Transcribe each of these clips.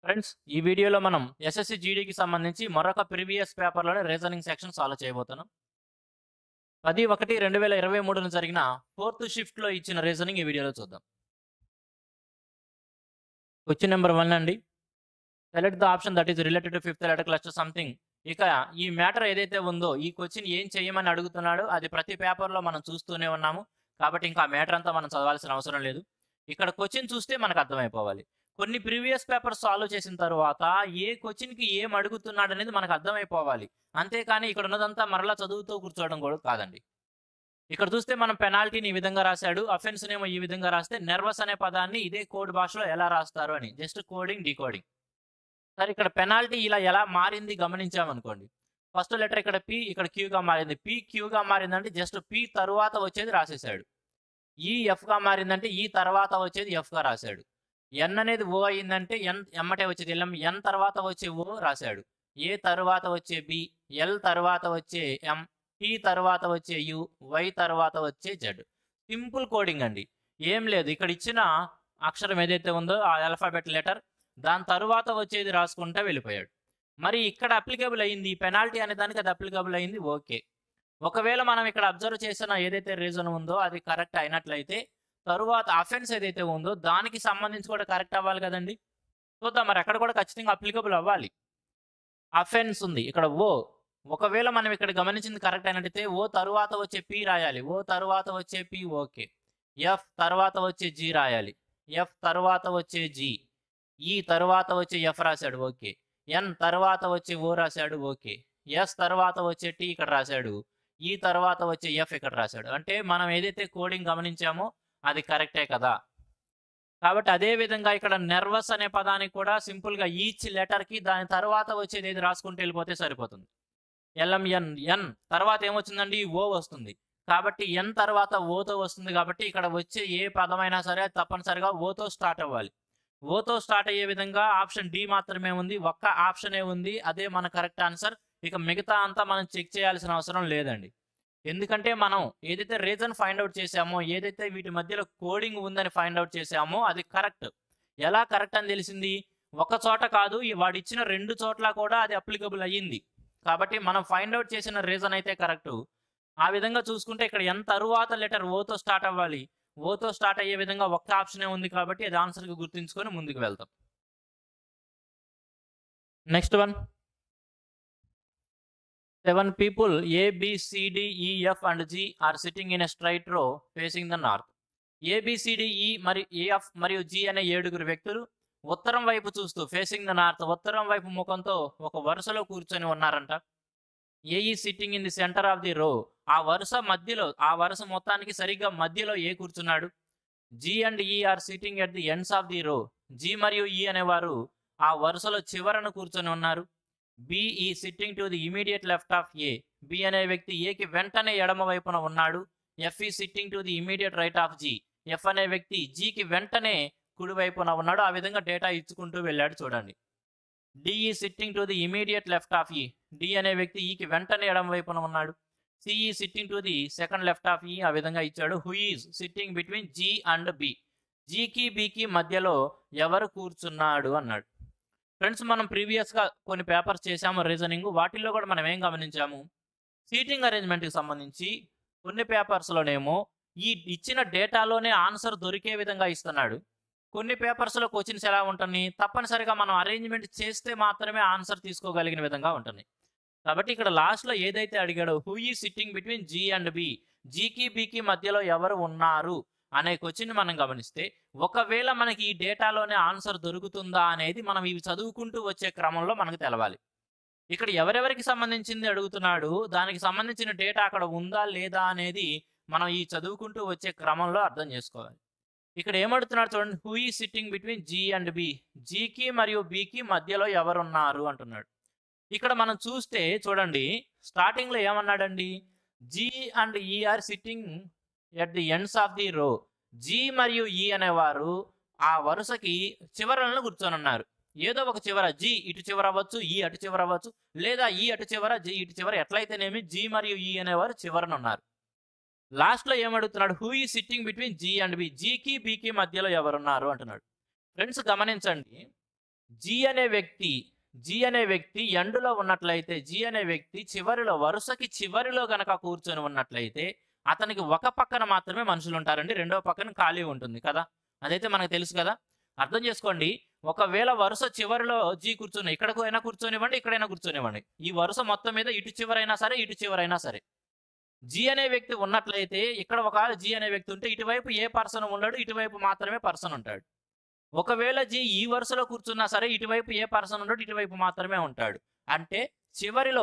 Friends ఈ వీడియోలో మనం ఎస్ఎస్సి జీడీకి సంబంధించి మరొక ప్రీవియస్ పేపర్లోని రీజనింగ్ సెక్షన్ సాల్వ్ చేయబోతున్నాం. 10/1/2023 జరిగిన 4th షిఫ్ట్లో ఇచ్చిన రీజనింగ్ ఈ వీడియోలో చూద్దాం. క్వశ్చన్ నెంబర్ 1 అండి. Select the option that is related to 5th letter cluster something. ఇక ఈ మ్యాటర్ ఏదైతే ఉందో ఈ క్వశ్చన్ ఏం చేయమని అడుగుతున్నాడో అది ప్రతి పేపర్లో మనం చూస్తూనే ఉన్నాము. కాబట్టి ఇంకా ఆ మ్యాటర్ అంతా మనం చదవాల్సిన అవసరం లేదు. ఇక్కడ క్వశ్చన్ చూస్తే మనకు అర్థమైపోవాలి. కొన్ని ప్రీవియస్ పేపర్స్ సాల్వ్ చేసిన తర్వాత ఏ క్వశ్చన్కి ఏం అడుగుతున్నాడు అనేది మనకు అర్థమైపోవాలి. అంతేకాని ఇక్కడ ఉన్నదంతా మరలా చదువుతూ కూర్చోవడం కూడా కాదండి. ఇక్కడ చూస్తే మనం పెనాల్టీని ఈ విధంగా రాశాడు, అఫెన్స్ నేమో ఈ విధంగా రాస్తే నెర్వస్ అనే పదాన్ని ఇదే కోడ్ భాషలో ఎలా రాస్తారు అని జస్ట్ కోడింగ్ డీకోడింగ్. సరే, ఇక్కడ పెనాల్టీ ఇలా ఎలా మారింది గమనించామనుకోండి. ఫస్ట్ లెటర్ ఇక్కడ పి, ఇక్కడ క్యూగా మారింది. పి క్యూగా మారిందంటే జస్ట్ పి తరువాత వచ్చేది రాసేసాడు. ఈ ఎఫ్గా మారిందంటే ఈ తర్వాత వచ్చేది ఎఫ్గా రాశాడు. ఎన్ అనేది ఓ అయిందంటే ఎన్ ఎమ్మటే వచ్చేది ఎన్ తర్వాత వచ్చే ఓ రాశాడు. ఏ తర్వాత వచ్చే బి, ఎల్ తర్వాత వచ్చే ఎం, టీ తర్వాత వచ్చే యు, వై తర్వాత వచ్చే జెడ్. సింపుల్ కోడింగ్ అండి, ఏం లేదు. ఇక్కడ ఇచ్చిన అక్షరం ఏదైతే ఉందో ఆ ఆల్ఫాబెట్ లెటర్ దాని తరువాత వచ్చేది రాసుకుంటా వెళ్ళిపోయాడు. మరి ఇక్కడ అప్లికబుల్ అయింది, పెనాల్టీ అనే దానికి అది అప్లికబుల్ అయింది. ఓకే, ఒకవేళ మనం ఇక్కడ అబ్జర్వ్ చేసిన ఏదైతే రీజన్ ఉందో అది కరెక్ట్ అయినట్లయితే తరువాత అఫెన్స్ ఏదైతే ఉందో దానికి సంబంధించి కూడా కరెక్ట్ అవ్వాలి కదండి. చూద్దాం, మరి అక్కడ కూడా ఖచ్చితంగా అప్లికబుల్ అవ్వాలి. అఫెన్స్ ఉంది ఇక్కడ ఓ, ఒకవేళ మనం ఇక్కడ గమనించింది కరెక్ట్ అయినట్టయితే ఓ తరువాత వచ్చే పి రాయాలి. ఓ తరువాత వచ్చే పి ఓకే. ఎఫ్ తర్వాత వచ్చే జి రాయాలి. ఎఫ్ తర్వాత వచ్చే జి, ఈ తర్వాత వచ్చే ఎఫ్ రాశాడు ఓకే. ఎన్ తర్వాత వచ్చే ఓ రాశాడు ఓకే. ఎస్ తర్వాత వచ్చే టీ ఇక్కడ రాశాడు. ఈ తర్వాత వచ్చే ఎఫ్ ఇక్కడ రాశాడు. అంటే మనం ఏదైతే కోడింగ్ గమనించామో అది కరెక్టే కదా. కాబట్టి అదే విధంగా ఇక్కడ నెర్వస్ అనే పదానికి కూడా సింపుల్గా ఈచ్ లెటర్కి దాని తర్వాత వచ్చేది ఏది రాసుకుంటూ వెళ్ళిపోతే సరిపోతుంది. ఎల్ఎంఎన్, ఎన్ తర్వాత ఏమొచ్చిందండి ఓ వస్తుంది. కాబట్టి ఎన్ తర్వాత ఓతో వస్తుంది. కాబట్టి ఇక్కడ వచ్చే ఏ పదమైనా సరే తప్పనిసరిగా ఓతో స్టార్ట్ అవ్వాలి. ఓతో స్టార్ట్ అయ్యే విధంగా ఆప్షన్ డి మాత్రమే ఉంది, ఒక్క ఆప్షనే ఉంది, అదే మన కరెక్ట్ ఆన్సర్. ఇక మిగతా అంతా మనం చెక్ చేయాల్సిన అవసరం లేదండి. ఎందుకంటే మనం ఏదైతే రీజన్ ఫైండ్ అవుట్ చేసామో, ఏదైతే వీటి మధ్యలో కోడింగ్ ఉందని ఫైండ్ అవుట్ చేసామో అది కరెక్ట్. ఎలా కరెక్ట్ అని తెలిసింది? ఒక చోట కాదు, వాడు ఇచ్చిన 2 చోట్ల కూడా అది అప్లికబుల్ అయ్యింది. కాబట్టి మనం ఫైండ్ అవుట్ చేసిన రీజన్ అయితే కరెక్ట్. ఆ విధంగా చూసుకుంటే ఇక్కడ ఎన్ తరువాత లెటర్ ఓతో స్టార్ట్ అవ్వాలి. ఓతో స్టార్ట్ అయ్యే విధంగా ఒక్క ఆప్షనే ఉంది కాబట్టి అది ఆన్సర్కి గుర్తుంచుకొని ముందుకు వెళ్తాం. Next one. 7 people A, B, C, D, E, F and G are sitting in a straight row facing the north. A, B, C, D, E మరియు AF మరియు G అనే 7 వ్యక్తులు ఉత్తరం వైపు చూస్తూ ఫేసింగ్ ద నార్త్ ఉత్తరం వైపు ముఖంతో ఒక వరుసలో కూర్చొని ఉన్నారంట. ఏ is sitting in the centre of the రో, ఆ వరుస మధ్యలో, ఆ వరుస మొత్తానికి సరిగ్గా మధ్యలో ఏ కూర్చున్నాడు. G and E are sitting at the ends of the row, G మరియు E అనేవారు ఆ వరుసలో చివరను కూర్చొని ఉన్నారు. B is sitting to the immediate left of A, B అనే వ్యక్తి ఏకి వెంటనే ఎడమ వైపున ఉన్నాడు. F is sitting to the immediate right of G, F అనే వ్యక్తి జీకి వెంటనే కుడి వైపున ఉన్నాడు. ఆ విధంగా డేటా ఇచ్చుకుంటూ వెళ్ళాడు చూడండి. D E sitting to the immediate left of E, D అనే వ్యక్తి ఈకి వెంటనే ఎడమ వైపున ఉన్నాడు. C E sitting to the second left of E, ఆ విధంగా ఇచ్చాడు. Who is sitting between G and B, జీకి బికి మధ్యలో ఎవరు కూర్చున్నాడు అన్నాడు. ఫ్రెండ్స్, మనం ప్రీవియస్గా కొన్ని పేపర్స్ చేసాము రీజనింగ్, వాటిల్లో కూడా మనం ఏం గమనించాము, సీటింగ్ అరేంజ్మెంట్కి సంబంధించి కొన్ని పేపర్స్లోనేమో ఈ ఇచ్చిన డేటాలోనే ఆన్సర్ దొరికే విధంగా ఇస్తున్నాడు. కొన్ని పేపర్స్లో క్వశ్చన్స్ ఎలా ఉంటుంది, తప్పనిసరిగా మనం అరేంజ్మెంట్ చేస్తే మాత్రమే ఆన్సర్ తీసుకోగలిగిన విధంగా ఉంటుంది. కాబట్టి ఇక్కడ లాస్ట్లో ఏదైతే అడిగాడో హూ ఈ sitting between G and B, జీకి బికి మధ్యలో ఎవరు ఉన్నారు అనే క్వశ్చన్ మనం గమనిస్తే ఒకవేళ మనకి ఈ డేటాలోనే ఆన్సర్ దొరుకుతుందా అనేది మనం ఇవి చదువుకుంటూ వచ్చే క్రమంలో మనకు తెలవాలి. ఇక్కడ ఎవరెవరికి సంబంధించింది అడుగుతున్నాడు, దానికి సంబంధించిన డేటా అక్కడ ఉందా లేదా అనేది మనం ఈ చదువుకుంటూ వచ్చే క్రమంలో అర్థం చేసుకోవాలి. ఇక్కడ ఏమడుగుతున్నాడు చూడండి, హూ ఈ sitting between G and B, జీకి మరియు బికి మధ్యలో ఎవరున్నారు అంటున్నాడు. ఇక్కడ మనం చూస్తే చూడండి, స్టార్టింగ్లో ఏమన్నాడండి, G and E are sitting at the ends of the row, G మరియు ఈ అనేవారు ఆ వరుసకి చివరలను కూర్చొని ఉన్నారు. ఏదో ఒక చివర, జీ ఇటు చివర అవ్వచ్చు, ఈ అటు చివర అవ్వచ్చు, లేదా ఈ అటు చివర జీ ఇటు చివర, ఎట్లయితేనేమి జీ మరియు ఈ అనేవారు చివరన ఉన్నారు. లాస్ట్లో ఏమడుగుతున్నాడు, హూ ఈ sitting between G and B, జీకి బికి మధ్యలో ఎవరున్నారు అంటున్నాడు. ఫ్రెండ్స్ గమనించండి, జి అనే వ్యక్తి ఎండులో ఉన్నట్లయితే జి అనే వ్యక్తి చివరిలో వరుసకి చివరిలో గనక కూర్చొని ఉన్నట్లయితే అతనికి ఒక పక్కన మాత్రమే మనుషులు ఉంటారండి, రెండో పక్కన ఖాళీ ఉంటుంది కదా. అదైతే మనకు తెలుసు కదా. అర్థం చేసుకోండి. ఒకవేళ వరుస చివరిలో జీ కూర్చొని ఇక్కడైనా కూర్చొనివ్వండి, ఇక్కడైనా కూర్చొనివ్వండి, ఈ వరుస మొత్తం మీద ఇటు చివరైనా సరే ఇటు చివరైనా సరే జీ అనే వ్యక్తి ఉన్నట్లయితే ఇక్కడ ఒక జీ అనే వ్యక్తి ఉంటే ఇటువైపు ఏ పర్సన్ ఉండడు, ఇటువైపు మాత్రమే పర్సన్ ఉంటాడు. ఒకవేళ జీ ఈ వరుసలో కూర్చున్నా సరే ఇటువైపు ఏ పర్సన్ ఉండడు, ఇటువైపు మాత్రమే ఉంటాడు. అంటే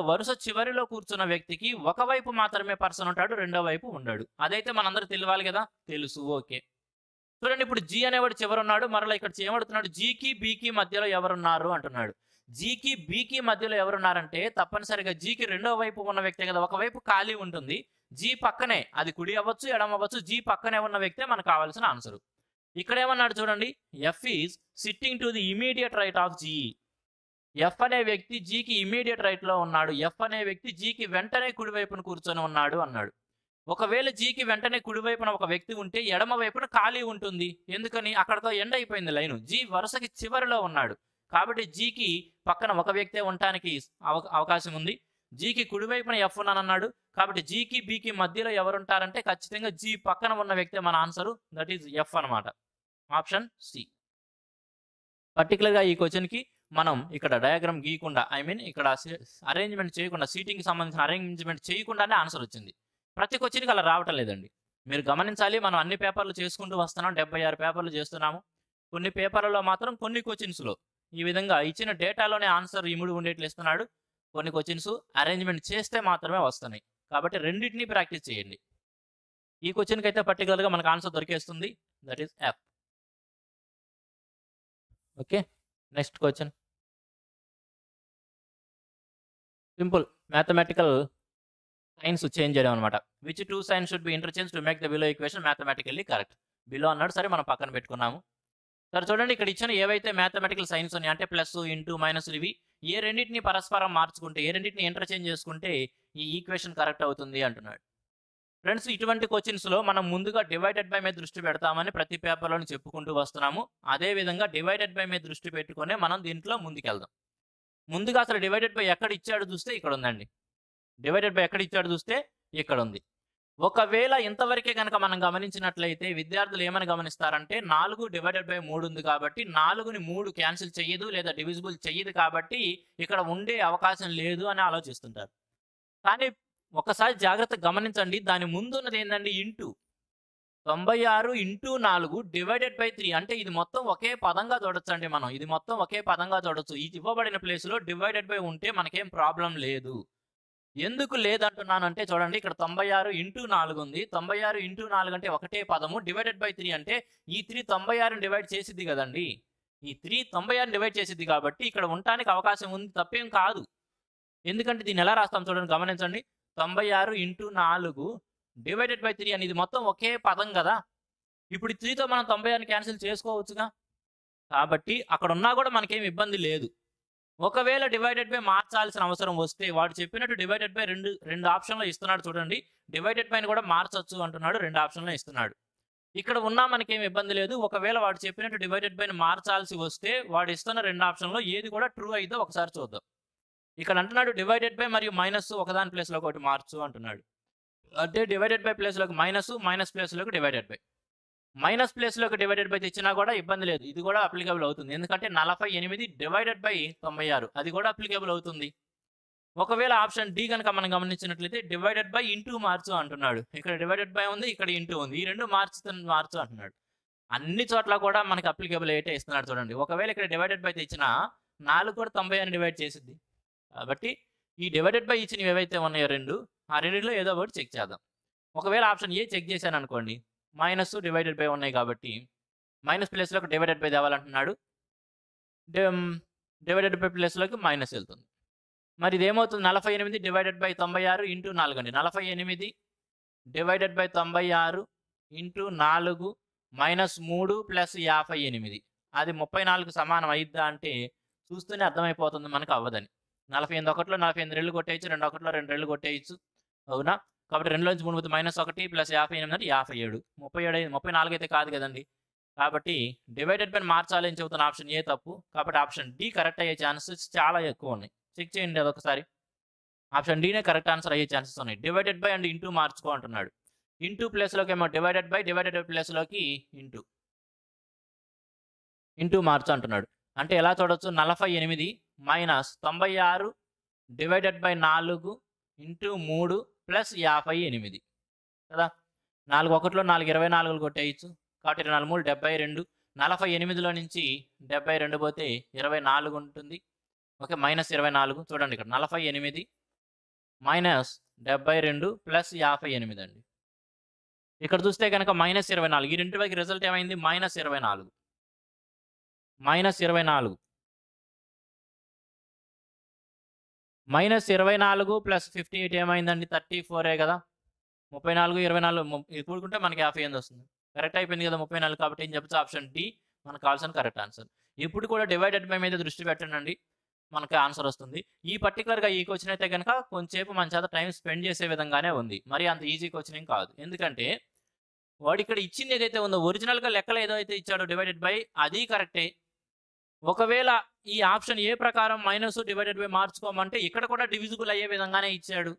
వరుస చివరిలో కూర్చున్న వ్యక్తికి ఒకవైపు మాత్రమే పర్సన్ ఉంటాడు, రెండో వైపు ఉండడు. అదైతే మనందరూ తెలియాలి కదా. తెలుసు, ఓకే. చూడండి, ఇప్పుడు జీ అనేవాడు చివరున్నాడు. మరలా ఇక్కడ ఏమడుతున్నాడు, జీకి బీకి మధ్యలో ఎవరున్నారు అంటున్నాడు. జీకి బీకి మధ్యలో ఎవరున్నారంటే తప్పనిసరిగా జీకి రెండో వైపు ఉన్న వ్యక్తే కదా, ఒకవైపు ఖాళీ ఉంటుంది. జీ పక్కనే, అది కుడి అవ్వచ్చు ఎడమ అవ్వచ్చు, జీ పక్కనే ఉన్న వ్యక్తే మనకు కావాల్సిన ఆన్సర్. ఇక్కడ ఏమన్నాడు చూడండి, F is sitting to the immediate right of G. F అనే వ్యక్తి జీకి ఇమీడియట్ రైట్ లో ఉన్నాడు. ఎఫ్ అనే వ్యక్తి జీకి వెంటనే కుడివైపున కూర్చొని ఉన్నాడు అన్నాడు. ఒకవేళ జీకి వెంటనే కుడివైపున ఒక వ్యక్తి ఉంటే ఎడమ వైపున ఖాళీ ఉంటుంది. ఎందుకని, అక్కడతో ఎండ్ అయిపోయింది లైను. జీ వరుసకి చివరిలో ఉన్నాడు కాబట్టి జీకి పక్కన ఒక వ్యక్తే ఉండటానికి అవకాశం ఉంది. జీకి కుడివైపున ఎఫ్ ఉన్నానన్నాడు కాబట్టి జీకి బీకి మధ్యలో ఎవరుంటారంటే ఖచ్చితంగా జీ పక్కన ఉన్న వ్యక్తే మన ఆన్సరు. దట్ ఈజ్ ఎఫ్ అనమాట. Option C. పర్టికులర్గా ఈ క్వశ్చన్కి మనం ఇక్కడ డయాగ్రామ్ గీయకుండా, ఇక్కడ అరేంజ్మెంట్ చేయకుండా, సీటింగ్కి సంబంధించిన అరేంజ్మెంట్ చేయకుండానే ఆన్సర్ వచ్చింది. ప్రతి క్వశ్చన్కి అలా రావటం లేదండి. మీరు గమనించాలి, మనం అన్ని పేపర్లు చేసుకుంటూ వస్తున్నాం. 76 పేపర్లు చేస్తున్నాము. కొన్ని పేపర్లలో మాత్రం కొన్ని క్వశ్చన్స్లో ఈ విధంగా ఇచ్చిన డేటాలోనే ఆన్సర్ ఇముడు ఉండేట్లు ఇస్తున్నాడు. కొన్ని క్వశ్చన్స్ అరేంజ్మెంట్ చేస్తే మాత్రమే వస్తున్నాయి. కాబట్టి రెండింటినీ ప్రాక్టీస్ చేయండి. ఈ క్వశ్చన్కి అయితే పర్టికులర్గా మనకు ఆన్సర్ దొరికేస్తుంది. That is F. Okay, next question. Simple mathematical signs change చేయడం అనమాట. Which two signs should be interchange to make the below equation mathematically correct. Below అన్నాడు, సరే మనం పక్కన పెట్టుకున్నాము. సరే చూడండి, ఇక్కడ ఇచ్చిన ఏవైతే మ్యాథమెటికల్ సైన్స్ ఉన్నాయి అంటే ప్లస్, ఇంటూ, మైనస్, ఇవి ఏ రెండింటిని పరస్పరం మార్చుకుంటే, ఏ రెండింటిని ఇంటర్చేంజ్ చేసుకుంటే ఈ ఈక్వేషన్ కరెక్ట్ అవుతుంది అంటున్నాడు. ఫ్రెండ్స్, ఇటువంటి క్వశ్చన్స్లో మనం ముందుగా డివైడెడ్ బై మీద దృష్టి పెడతామని ప్రతి పేపర్లోని చెప్పుకుంటూ వస్తున్నాము. అదేవిధంగా డివైడెడ్ బై మీద దృష్టి పెట్టుకునే మనం దీంట్లో ముందుకెళ్దాం. ముందుగా అసలు డివైడెడ్ బై ఎక్కడ ఇచ్చాడు చూస్తే ఇక్కడ ఉందండి. డివైడెడ్ బై ఎక్కడ ఇచ్చాడు చూస్తే ఇక్కడ ఉంది. ఒకవేళ ఇంతవరకే కనుక మనం గమనించినట్లయితే విద్యార్థులు ఏమని గమనిస్తారంటే 4 డివైడెడ్ బై 3 ఉంది కాబట్టి 4ని 3 క్యాన్సిల్ చెయ్యదు లేదా డివిజిబుల్ చెయ్యదు కాబట్టి ఇక్కడ ఉండే అవకాశం లేదు అని ఆలోచిస్తుంటారు. కానీ ఒకసారి జాగ్రత్తగా గమనించండి, దాని ముందున్నది ఏంటండి, ఇంటూ. 96 ఇంటూ 4 డివైడెడ్ బై 3 అంటే ఇది మొత్తం ఒకే పదంగా చూడొచ్చండి. మనం ఇది మొత్తం ఒకే పదంగా చూడొచ్చు. ఇది ఇవ్వబడిన ప్లేస్లో డివైడెడ్ బై ఉంటే మనకేం ప్రాబ్లం లేదు. ఎందుకు లేదంటున్నాను అంటే చూడండి, ఇక్కడ 96 ఇంటూ 4 ఉంది. 96 ఇంటూ 4 అంటే ఒకటే పదము. డివైడెడ్ బై 3 అంటే ఈ 3 96ని డివైడ్ చేసిద్ది కదండి. ఈ 3 96ని డివైడ్ చేసిద్ది కాబట్టి ఇక్కడ ఉండటానికి అవకాశం ఉంది, తప్పేం కాదు. ఎందుకంటే దీన్ని ఎలా రాస్తాం చూడండి, గమనించండి. 96 ఇంటూ 4 డివైడెడ్ బై 3 అనేది మొత్తం ఒకే పదం కదా. ఇప్పుడు 3తో మనం 96ని క్యాన్సిల్ చేసుకోవచ్చుగా. కాబట్టి అక్కడ ఉన్నా కూడా మనకేం ఇబ్బంది లేదు. ఒకవేళ డివైడెడ్ బై మార్చాల్సిన అవసరం వస్తే వాడు చెప్పినట్టు డివైడెడ్ బై రెండు ఆప్షన్లో ఇస్తున్నాడు చూడండి. డివైడెడ్ బైని కూడా మార్చొచ్చు అంటున్నాడు, 2 ఆప్షన్లో ఇస్తున్నాడు. ఇక్కడ ఉన్నా మనకేం ఇబ్బంది లేదు. ఒకవేళ వాడు చెప్పినట్టు డివైడెడ్ బైని మార్చాల్సి వస్తే వాడు ఇస్తున్న 2 ఆప్షన్లో ఏది కూడా ట్రూ అయితే ఒకసారి చూద్దాం. ఇక్కడ అంటున్నాడు డివైడెడ్ బై మరియు మైనస్ ఒకదాని ప్లేస్లో ఒకటి మార్చు అంటున్నాడు. అంటే డివైడెడ్ బై ప్లేస్లోకి మైనస్, మైనస్ ప్లేస్లోకి డివైడెడ్ బై. మైనస్ ప్లేస్లోకి డివైడెడ్ బై తెచ్చినా కూడా ఇబ్బంది లేదు, ఇది కూడా అప్లికేబుల్ అవుతుంది. ఎందుకంటే 48 డివైడెడ్ బై 96 అది కూడా అప్లికేబుల్ అవుతుంది. ఒకవేళ ఆప్షన్ డి కనుక మనం గమనించినట్లయితే డివైడెడ్ బై ఇంటూ మార్చు అంటున్నాడు. ఇక్కడ డివైడెడ్ బై ఉంది, ఇక్కడ ఇంటూ ఉంది. ఈ రెండు మార్చు అంటున్నాడు. అన్ని చోట్ల కూడా మనకి అప్లికేబుల్ అయితే ఇస్తున్నాడు చూడండి. ఒకవేళ ఇక్కడ డివైడెడ్ బై తెచ్చినా 4 కూడా 96 డివైడ్ చేసిద్ది. కాబట్టి ఈ డివైడెడ్ బై ఇచ్చినవి ఏవైతే ఉన్నాయో ఆ రెండింటిలో ఏదో ఒకటి చెక్ చేద్దాం. ఒకవేళ ఆప్షన్ ఏ చెక్ చేశాను అనుకోండి, మైనస్ డివైడెడ్ బై ఉన్నాయి కాబట్టి మైనస్ ప్లేస్లోకి డివైడెడ్ బై తేవాలంటున్నాడు. డివైడెడ్ బై ప్లేస్లోకి మైనస్ వెళ్తుంది. మరి ఇదేమవుతుంది, 48 డివైడెడ్ బై 96 ఇంటూ 4 అండి. 48 divided by 96 into 4 minus 3 plus 58 అది 34 సమానం అయిద్దా అంటే చూస్తూనే అర్థమైపోతుంది మనకు అవ్వదని. 48 ఒకటిలో 48 రెళ్ళు కొట్టేయచ్చు, 2 ఒకటిలో 2 రెళ్ళు కొట్టేయచ్చు, అవునా? కాబట్టి 2 నుంచి 3 మైనస్ 1 ప్లస్ 58 అంటే 57. 34 అయితే కాదు కదండి. కాబట్టి డివైడెడ్ బై మార్చాలి అని చెబుతున్న ఆప్షన్ ఏ తప్పు. కాబట్టి ఆప్షన్ డి కరెక్ట్ అయ్యే ఛాన్సెస్ చాలా ఎక్కువ ఉన్నాయి. చెక్ చేయండి అదొకసారి. ఆప్షన్ డీనే కరెక్ట్ ఆన్సర్ అయ్యే ఛాన్సెస్ ఉన్నాయి. డివైడెడ్ బై అండ్ ఇంటూ మార్చుకో అంటున్నాడు. ఇంటూ ప్లేస్లోకి ఏమో డివైడెడ్ బై ప్లేస్లోకి ఇంటూ మార్చు అంటున్నాడు. అంటే ఎలా చూడొచ్చు, 48 minus 96 divided by 4 into 3 plus 58 కదా. 4 1లో 4 24 కొట్టేయచ్చు. కాబట్టి 24 3 72. 48లో నుంచి 72 పోతే 24 ఉంటుంది. ఓకే, మైనస్ 24 చూడండి ఇక్కడ 48 మైనస్ 72 ప్లస్ 58 అండి. ఇక్కడ చూస్తే కనుక మైనస్ 24. ఈ రెండు వైపు రిజల్ట్ ఏమైంది, మైనస్ 24 మైనస్ 24 మైనస్ 24 ప్లస్ 58 ఏమైందండి, 34 కదా. 34 24 ఇది కూడుకుంటే మనకి 58 వస్తుంది. కరెక్ట్ అయిపోయింది కదా 34. కాబట్టి ఏం చెప్పచ్చు, ఆప్షన్ డి మనకు కావాల్సిన కరెక్ట్ ఆన్సర్. ఇప్పుడు కూడా డివైడెడ్ బై మీద దృష్టి పెట్టండి, మనకి ఆన్సర్ వస్తుంది. ఈ పర్టికులర్గా ఈ క్వశ్చన్ అయితే కనుక కొంచెంసేపు మన చేత టైం స్పెండ్ చేసే విధంగానే ఉంది. మరి అంత ఈజీ క్వశ్చన్ ఏం కాదు. ఎందుకంటే వాడు ఇక్కడ ఇచ్చింది ఏదైతే ఉందో ఒరిజినల్గా లెక్కలు ఏదైతే ఇచ్చాడో డివైడెడ్ బై అది కరెక్టే. ఒకవేళ ఈ ఆప్షన్ ఏ ప్రకారం మైనస్ డివైడెడ్ బై మార్చుకోమంటే ఇక్కడ కూడా డివిజిబుల్ అయ్యే విధంగానే ఇచ్చాడు.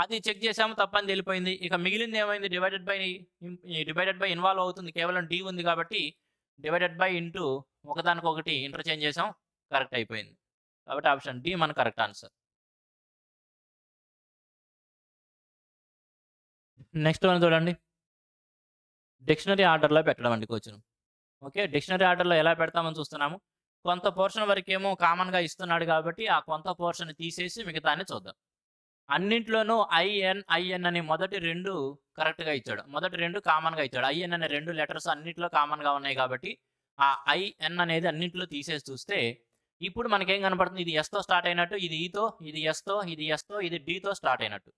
అది చెక్ చేసాము, తప్పని తెలిపోయింది. ఇక మిగిలింది ఏమైంది, డివైడెడ్ బై ఇన్వాల్వ్ అవుతుంది. కేవలం డి ఉంది కాబట్టి డివైడెడ్ బై ఇంటూ ఒకదానికొకటి ఇంటర్చేంజ్ చేసాం, కరెక్ట్ అయిపోయింది. కాబట్టి ఆప్షన్ డి మన కరెక్ట్ ఆన్సర్. నెక్స్ట్ వన్ చూడండి, డిక్షనరీ ఆర్డర్లో పెట్టడం అండి క్వశ్చన్. ఓకే, డిక్షనరీ ఆర్డర్లో ఎలా పెడతామని చూస్తున్నాము. కొంత పోర్షన్ వరకేమో కామన్గా ఇస్తున్నాడు కాబట్టి ఆ కొంత పోర్షన్ తీసేసి మిగతాన్ని చూద్దాం. అన్నింట్లోనూ ఐఎన్ అని మొదటి 2 కరెక్ట్గా ఇచ్చాడు. మొదటి 2 కామన్గా ఇచ్చాడు. ఐఎన్ అనే 2 లెటర్స్ అన్నింటిలో కామన్గా ఉన్నాయి కాబట్టి ఆ ఐఎన్ అనేది అన్నింటిలో తీసేసి చూస్తే ఇప్పుడు మనకేం కనపడుతుంది, ఇది ఎస్తో స్టార్ట్ అయినట్టు, ఇది ఈతో, ఇది ఎస్తో, ఇది ఎస్తో, ఇది డితో స్టార్ట్ అయినట్టు.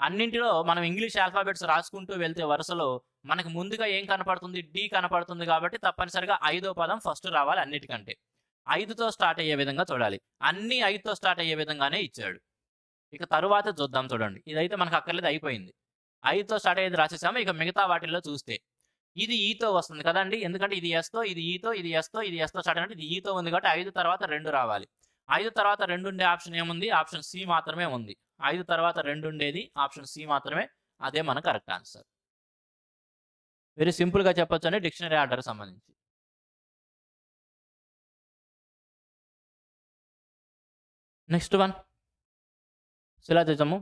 అన్నింటిలో మనం ఇంగ్లీష్ ఆల్ఫాబెట్స్ రాసుకుంటూ వెళ్తే వరుసలో మనకు ముందుగా ఏం కనపడుతుంది, డి కనపడుతుంది. కాబట్టి తప్పనిసరిగా 5వ పదం ఫస్ట్ రావాలి. అన్నిటికంటే 5తో స్టార్ట్ అయ్యే విధంగా చూడాలి. అన్ని 5తో స్టార్ట్ అయ్యే విధంగానే ఇచ్చాడు. ఇక తరువాత చూద్దాం. చూడండి, ఇదైతే మనకు అక్కర్లేదు, అయిపోయింది. 5తో స్టార్ట్ అయ్యేది రాసేసాము. ఇక మిగతా వాటిల్లో చూస్తే ఇది ఈతో వస్తుంది కదండి, ఎందుకంటే ఇది ఎస్తో, ఇది ఈతో, ఇది ఎస్తో, ఇది ఎస్తో స్టార్ట్ అయినట్టు ఇది ఈతో ఉంది కాబట్టి 5 తర్వాత 2 రావాలి. 5 తర్వాత 2 ఉండే ఆప్షన్ ఏముంది, ఆప్షన్ సి మాత్రమే ఉంది. 5 తర్వాత 2 ఉండేది ఆప్షన్ సి మాత్రమే. అదే మన కరెక్ట్ ఆన్సర్. వెరీ సింపుల్గా చెప్పొచ్చు అండి డిక్షనరీ ఆర్డర్ సంబంధించి. నెక్స్ట్ వన్ శిలాజిజము.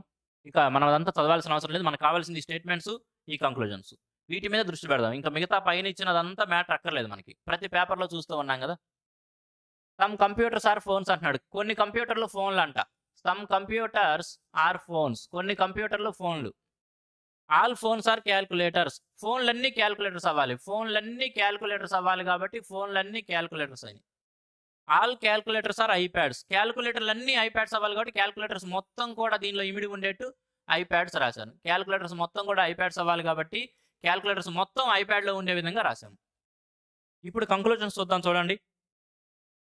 ఇక మనం అదంతా చదవాల్సిన అవసరం లేదు. మనకు కావాల్సింది స్టేట్మెంట్స్, ఈ కంక్లూజన్స్, వీటి మీద దృష్టి పెడదాం. ఇంకా మిగతా పైన ఇచ్చినదంతా మ్యాటర్ అక్కర్లేదు మనకి. ప్రతి పేపర్లో చూస్తూ ఉన్నాం కదా. సమ్ కంప్యూటర్స్ ఆర్ ఫోన్స్ అంటున్నాడు. కొన్ని కంప్యూటర్లు ఫోన్లు అంట. సమ్ కంప్యూటర్స్ ఆర్ ఫోన్స్, కొన్ని కంప్యూటర్లు ఫోన్లు. ఆల్ ఫోన్స్ ఆర్ క్యాల్కులేటర్స్, ఫోన్లన్నీ క్యాల్కులేటర్స్ అవ్వాలి. ఫోన్లన్నీ క్యాల్కులేటర్స్ అవ్వాలి కాబట్టి ఫోన్లన్నీ క్యాల్కులేటర్స్ అయినాయి. ఆల్ క్యాల్కులేటర్స్ ఆర్ ఐప్యాడ్స్, క్యాల్కులేటర్లు అన్నీ ఐప్యాడ్స్ అవ్వాలి కాబట్టి క్యాల్కులేటర్స్ మొత్తం కూడా దీనిలో ఇమిడి ఉండేట్టు ఐప్యాడ్స్ రాశాను. క్యాల్కులేటర్స్ మొత్తం కూడా ఐప్యాడ్స్ అవ్వాలి కాబట్టి క్యాల్కులేటర్స్ మొత్తం ఐప్యాడ్లో ఉండే విధంగా రాశాము. ఇప్పుడు కంక్లూజన్స్ చూద్దాం. చూడండి,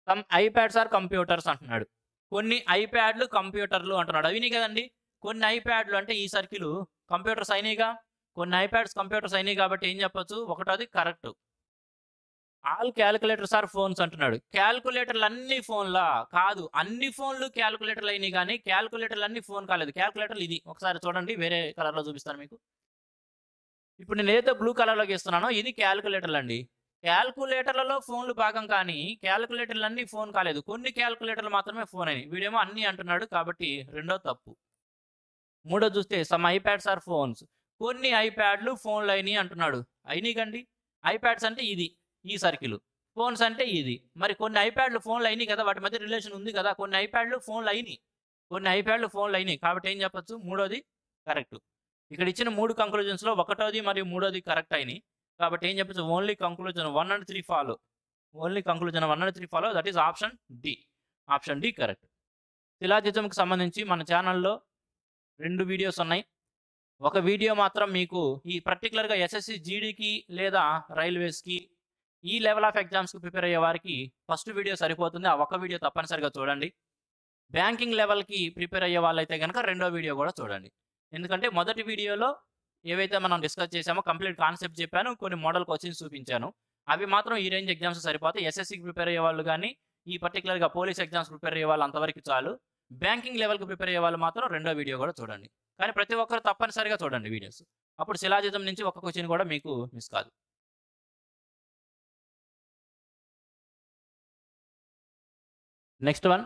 సమ్ ఐప్యాడ్స్ ఆర్ కంప్యూటర్స్ అంటున్నాడు. కొన్ని ఐప్యాడ్లు కంప్యూటర్లు అంటున్నాడు. అవినాయి కదండి. కొన్ని ఐప్యాడ్లు అంటే ఈ సర్కిల్ కంప్యూటర్స్ అయినాయిగా. కొన్ని ఐప్యాడ్స్ కంప్యూటర్స్ అయినాయి కాబట్టి ఏం చెప్పొచ్చు, ఒకటోది correct. All calculators are phones అంటున్నాడు. క్యాల్కులేటర్లు అన్ని ఫోన్లా కాదు, అన్ని ఫోన్లు క్యాల్కులేటర్లు అయినాయి కానీ క్యాల్కులేటర్లు అన్ని ఫోన్ కాలేదు. క్యాల్కులేటర్లు ఇది ఒకసారి చూడండి, వేరే కలర్లో చూపిస్తాను మీకు. ఇప్పుడు నేను ఏదైతే బ్లూ కలర్లోకి ఇస్తున్నానో ఇది క్యాల్కులేటర్లు అండి. క్యాల్కులేటర్లలో ఫోన్లు భాగం కానీ క్యాల్కులేటర్లు అన్ని ఫోన్ కాలేదు. కొన్ని క్యాల్కులేటర్లు మాత్రమే ఫోన్ అయినాయి. వీడేమో అన్ని అంటున్నాడు కాబట్టి రెండో తప్పు. మూడో చూస్తే సమ్ ఐప్యాడ్స్ ఆర్ ఫోన్స్, కొన్ని ఐప్యాడ్లు ఫోన్లు అయినాయి అంటున్నాడు. అయినాయి కండి. ఐప్యాడ్స్ అంటే ఇది ఈ సర్కిల్, ఫోన్స్ అంటే ఇది. మరి కొన్ని ఐప్యాడ్లు ఫోన్లు అయినాయి కదా, వాటి మధ్య రిలేషన్ ఉంది కదా. కొన్ని ఐప్యాడ్లు ఫోన్లు అయినాయి, కొన్ని ఐప్యాడ్లు ఫోన్లు అయినాయి కాబట్టి ఏం చెప్పొచ్చు, మూడోది కరెక్ట్. ఇక్కడ ఇచ్చిన 3 కంక్లూజన్స్లో ఒకటోది మరియు మూడోది కరెక్ట్ అయినాయి కాబట్టి ఏం చెప్పచ్చు, only conclusion 1 and 3 follow. Only conclusion 1 and 3 follow, that is option D. Option D correct. శిలాజిజంకి సంబంధించి మన ఛానల్లో 2 వీడియోస్ ఉన్నాయి. ఒక వీడియో మాత్రం మీకు ఈ పర్టికులర్గా ఎస్ఎస్సి జీడీకి లేదా రైల్వేస్కి ఈ లెవెల్ ఆఫ్ ఎగ్జామ్స్కి ప్రిపేర్ అయ్యే వారికి ఫస్ట్ వీడియో సరిపోతుంది. ఆ ఒక్క వీడియో తప్పనిసరిగా చూడండి. బ్యాంకింగ్ లెవెల్కి ప్రిపేర్ అయ్యే వాళ్ళైతే కనుక రెండో వీడియో కూడా చూడండి. ఎందుకంటే మొదటి వీడియోలో ఏవైతే మనం డిస్కస్ చేసామో కంప్లీట్ కాన్సెప్ట్ చెప్పాను, కొన్ని మోడల్ క్వశ్చన్స్ చూపించాను. అవి మాత్రం ఈ రేంజ్ ఎగ్జామ్స్ సరిపోతాయి. ఎస్ఎస్సికి ప్రిపేర్ అయ్యే వాళ్ళు కానీ, ఈ పర్టికులర్‌గా పోలీస్ ఎగ్జామ్స్ ప్రిపేర్ అయ్యే వాళ్ళు అంతవరకు చాలు. బ్యాంకింగ్ లెవెల్‌కి ప్రిపేర్ అయ్యే వాళ్ళు మాత్రం రెండో వీడియో కూడా చూడండి. కానీ ప్రతి ఒక్కరు తప్పనిసరిగా చూడండి వీడియోస్. అప్పుడు శిలాజీతం నుంచి ఒక్క క్వెషన్ కూడా మీకు మిస్ కాదు. నెక్స్ట్ వన్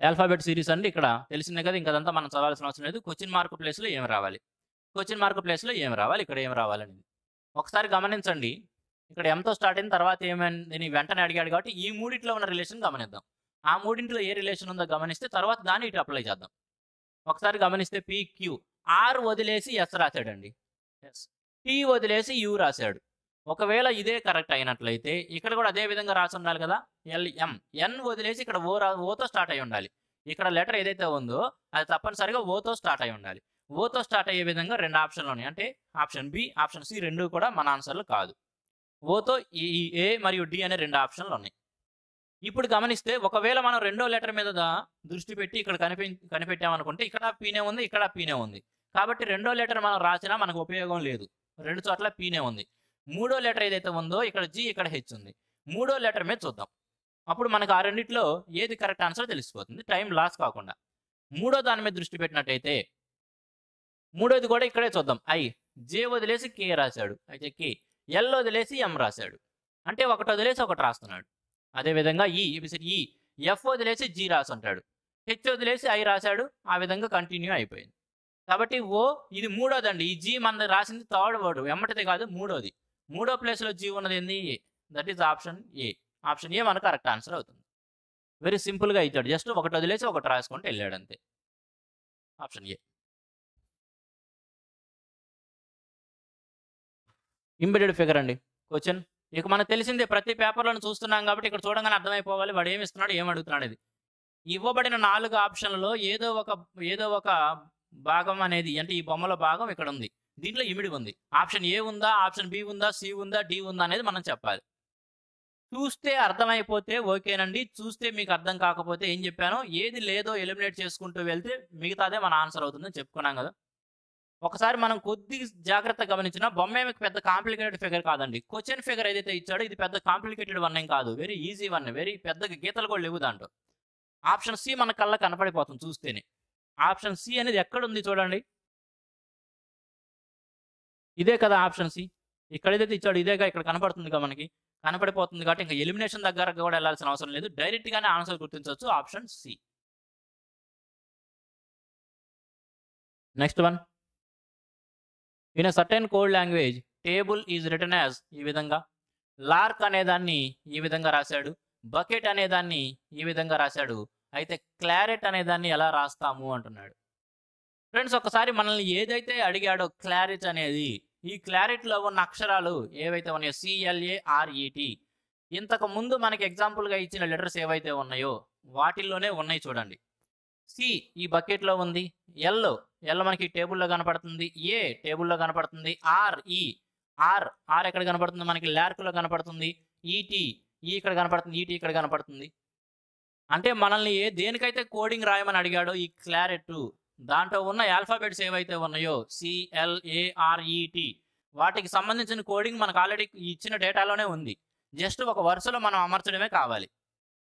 ఆల్ఫాబెట్ సిరీస్ అండి. ఇక్కడ తెలిసిందే కదా, ఇంకా అదంతా మనం చదవాల్సిన అవసరం లేదు. క్వెషన్ మార్క్ ప్లేస్‌లో ఏమి రావాలి? క్వెషన్ మార్క్ ప్లేస్‌లో ఏమి రావాలి? ఇక్కడ ఏమి రావాలనేది ఒకసారి గమనించండి. ఇక్కడ ఎంతో స్టార్ట్ అయిన తర్వాత ఏమైందని వెంటనే అడిగాడు కాబట్టి ఈ మూడిట్లో ఉన్న రిలేషన్ గమనిద్దాం. ఆ మూడింటిలో ఏ రిలేషన్ ఉందో గమనిస్తే తర్వాత దాన్ని ఇటు అప్లై చేద్దాం. ఒకసారి గమనిస్తే PQ ఆర్ వదిలేసి ఎస్ రాశాడండి. ఎస్. టీ వదిలేసి యూ రాశాడు. ఒకవేళ ఇదే కరెక్ట్ అయినట్లయితే ఇక్కడ కూడా అదే విధంగా రాసి ఉండాలి కదా. LM ఎన్ వదిలేసి ఇక్కడ ఓతో స్టార్ట్ అయి ఉండాలి. ఇక్కడ లెటర్ ఏదైతే ఉందో అది తప్పనిసరిగా ఓతో స్టార్ట్ అయి ఉండాలి. ఓతో స్టార్ట్ అయ్యే విధంగా రెండు ఆప్షన్లు ఉన్నాయి. అంటే ఆప్షన్ బి, ఆప్షన్ సి రెండు కూడా మన ఆన్సర్లు కాదు. ఓతో ఈ ఏ మరియు డి అనే రెండు ఆప్షన్లు ఉన్నాయి. ఇప్పుడు గమనిస్తే ఒకవేళ మనం రెండో లెటర్ మీద దృష్టి పెట్టి ఇక్కడ కనిపెట్టామనుకుంటే ఇక్కడ పీనే ఉంది, ఇక్కడ పీనే ఉంది. కాబట్టి రెండో లెటర్ మనం రాసినా మనకు ఉపయోగం లేదు. రెండు చోట్ల పీనే ఉంది. మూడో లెటర్ ఏదైతే ఉందో ఇక్కడ జి, ఇక్కడ హెచ్ ఉంది. మూడో లెటర్ మీద చూద్దాం. అప్పుడు మనకు ఆ రెండిట్లో ఏది కరెక్ట్ ఆన్సర్ తెలిసిపోతుంది, టైం లాస్ కాకుండా. మూడో దాని మీద దృష్టి పెట్టినట్టయితే మూడోది కూడా ఇక్కడే చూద్దాం. జే వదిలేసి కే రాశాడు, అయితే కే. ఎల్ వదిలేసి ఎం రాశాడు, అంటే ఒకటి వదిలేసి ఒకటి రాస్తున్నాడు. అదేవిధంగా ఈ ఎఫ్ వదిలేసి జీ రాసి ఉంటాడు, హెచ్ వదిలేసి ఐ రాశాడు. ఆ విధంగా కంటిన్యూ అయిపోయింది. కాబట్టి ఓ ఇది మూడోదండి. ఈ జీ మన రాసింది థర్డ్ వర్డ్, వెంబటిది కాదు, మూడోది. మూడో ప్లేస్లో జీ ఉన్నది ఏంది? A. That is option A. Option A మనకు కరెక్ట్ ఆన్సర్ అవుతుంది. వెరీ సింపుల్గా ఇచ్చాడు. జస్ట్ ఒకటి వదిలేసి ఒకటి రాసుకుంటూ వెళ్ళాడు అంతే. Option A. ఇంబెడెడ్ ఫిగర్ అండి క్వశ్చన్. ఇక మనకు తెలిసిందే, ప్రతి పేపర్లను చూస్తున్నాం కాబట్టి ఇక్కడ చూడగానే అర్థమైపోవాలి వాడు ఏమి ఇస్తున్నాడు, ఏమి అడుగుతున్నాడు. ఇది ఇవ్వబడిన 4 ఆప్షన్లలో ఏదో ఒక భాగం అనేది, అంటే ఈ బొమ్మల భాగం ఇక్కడ ఉంది, దీంట్లో ఇమిడి ఉంది. ఆప్షన్ ఏ ఉందా, ఆప్షన్ బి ఉందా, సి ఉందా, డి ఉందా అనేది మనం చెప్పాలి. చూస్తే అర్థమైపోతే ఓకేనండి. చూస్తే మీకు అర్థం కాకపోతే ఏం చెప్పానో, ఏది లేదో ఎలిమినేట్ చేసుకుంటూ వెళ్తే మిగతాదే మన ఆన్సర్ అవుతుందని చెప్పుకున్నాం కదా. ఒకసారి మనం కొద్దిగా జాగ్రత్త గమనించిన బొమ్మ ఏమి పెద్ద కాంప్లికేటెడ్ ఫిగర్ కాదండి. క్వశ్చన్ ఫిగర్ ఏదైతే ఇచ్చాడో ఇది పెద్ద కాంప్లికేటెడ్ వన్ ఏం కాదు, వెరీ ఈజీ వన్, వెరీ పెద్ద గీతలు కూడా లేవు దాంట్లో. ఆప్షన్ సి మన కళ్ళ కనపడిపోతుంది చూస్తేనే. ఆప్షన్ సి అనేది ఎక్కడుంది చూడండి, ఇదే కదా ఆప్షన్ సి. ఇక్కడ ఏదైతే ఇచ్చాడు ఇదేగా ఇక్కడ కనపడుతుందిగా, మనకి కనపడిపోతుంది కాబట్టి ఇంకా ఎలిమినేషన్ దగ్గర కూడా వెళ్ళాల్సిన అవసరం లేదు, డైరెక్ట్ గానే ఆన్సర్ గుర్తించవచ్చు. Option C. Next one, in a certain code language table is written as, ఈ విధంగా. లార్క్ అనేదాన్ని ఈ విధంగా రాశాడు, బకెట్ అనేదాన్ని ఈ విధంగా రాశాడు. అయితే క్లారెట్ అనేదాన్ని ఎలా రాస్తాము అంటున్నాడు. ఫ్రెండ్స్ ఒకసారి మనల్ని ఏదైతే అడిగాడో క్లారెట్ అనేది, ఈ క్లారెట్లో ఉన్న అక్షరాలు ఏవైతే ఉన్నాయో CLARET, ఇంతకు ముందు మనకి ఎగ్జాంపుల్గా ఇచ్చిన లెటర్స్ ఏవైతే ఉన్నాయో వాటిల్లోనే ఉన్నాయి చూడండి. సి ఈ బకెట్లో ఉంది, ఎల్ మనకి టేబుల్లో కనపడుతుంది, ఏ టేబుల్లో కనపడుతుంది, ఆర్ ఎక్కడ కనపడుతుంది మనకి, ల్యార్క్లో కనపడుతుంది, ఈటీ ఇక్కడ కనపడుతుంది, ఈటీ ఇక్కడ కనపడుతుంది. అంటే మనల్ని దేనికైతే కోడింగ్ రాయమని అడిగాడో ఈ క్లారెట్, దాంట్లో ఉన్న ఆల్ఫాబెట్స్ ఏవైతే ఉన్నాయో CLARET, వాటికి సంబంధించిన కోడింగ్ మనకు ఆల్రెడీ ఇచ్చిన డేటాలోనే ఉంది. జస్ట్ ఒక వరుసలో మనం అమర్చడమే కావాలి.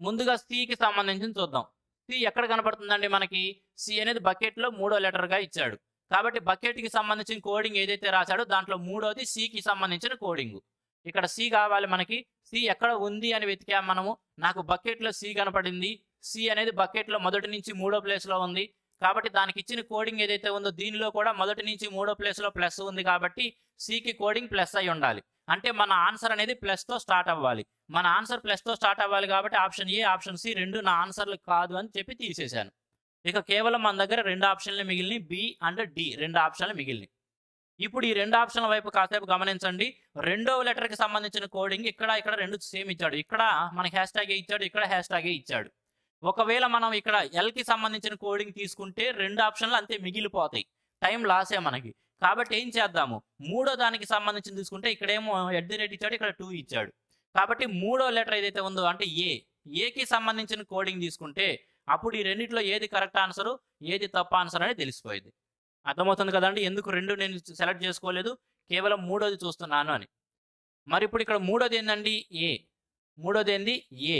ముందుగా సికి సంబంధించిన చూద్దాం. సి ఎక్కడ కనపడుతుందండి మనకి, సి అనేది బకెట్లో 3వ లెటర్గా ఇచ్చాడు. కాబట్టి బకెట్కి సంబంధించిన కోడింగ్ ఏదైతే రాశాడో దాంట్లో 3వది సికి సంబంధించిన కోడింగ్. ఇక్కడ సి కావాలి మనకి. సి ఎక్కడ ఉంది అని వెతికాం మనము, నాకు బకెట్లో సి కనపడింది. సి అనేది బకెట్లో మొదటి నుంచి 3వ ప్లేస్లో ఉంది. కాబట్టి దానికి ఇచ్చిన కోడింగ్ ఏదైతే ఉందో దీనిలో కూడా మొదటి నుంచి 3వ ప్లేస్లో ప్లస్ ఉంది. కాబట్టి సికి కోడింగ్ ప్లస్ అయి ఉండాలి. అంటే మన ఆన్సర్ అనేది ప్లస్తో స్టార్ట్ అవ్వాలి. మన ఆన్సర్ ప్లస్తో స్టార్ట్ అవ్వాలి కాబట్టి ఆప్షన్ ఏ, ఆప్షన్ సి రెండు నా ఆన్సర్లు కాదు అని చెప్పి తీసేశాను. ఇక కేవలం మన దగ్గర 2 ఆప్షన్లు మిగిలినాయి, బి అండ్ డి 2 ఆప్షన్లు మిగిలినాయి. ఇప్పుడు ఈ 2 ఆప్షన్ల వైపు కాసేపు గమనించండి. 2వ లెటర్కి సంబంధించిన కోడింగ్ ఇక్కడ 2 సేమ్ ఇచ్చాడు. ఇక్కడ మనకి హ్యాష్ట్యాగే ఇచ్చాడు, ఇక్కడ హ్యాష్ట్యాగే ఇచ్చాడు. ఒకవేళ మనం ఇక్కడ ఎల్కి సంబంధించిన కోడింగ్ తీసుకుంటే 2 ఆప్షన్లు అంతే మిగిలిపోతాయి, టైం లాసే మనకి. కాబట్టి ఏం చేద్దాము, 3వ దానికి సంబంధించి తీసుకుంటే ఇక్కడేమో @ ఇచ్చాడు, ఇక్కడ 2 ఇచ్చాడు. కాబట్టి 3వ లెటర్ ఏదైతే ఉందో అంటే ఏకి సంబంధించిన కోడింగ్ తీసుకుంటే అప్పుడు ఈ రెండిట్లో ఏది కరెక్ట్ ఆన్సరు, ఏది తప్పు ఆన్సర్ అనేది తెలిసిపోయింది. అర్థమవుతుంది కదండి ఎందుకు 2 నేను సెలెక్ట్ చేసుకోలేదు, కేవలం 3వది చూస్తున్నాను అని. మరి ఇప్పుడు ఇక్కడ మూడోది ఏందండి ఏ. మూడోది ఏంది ఏ.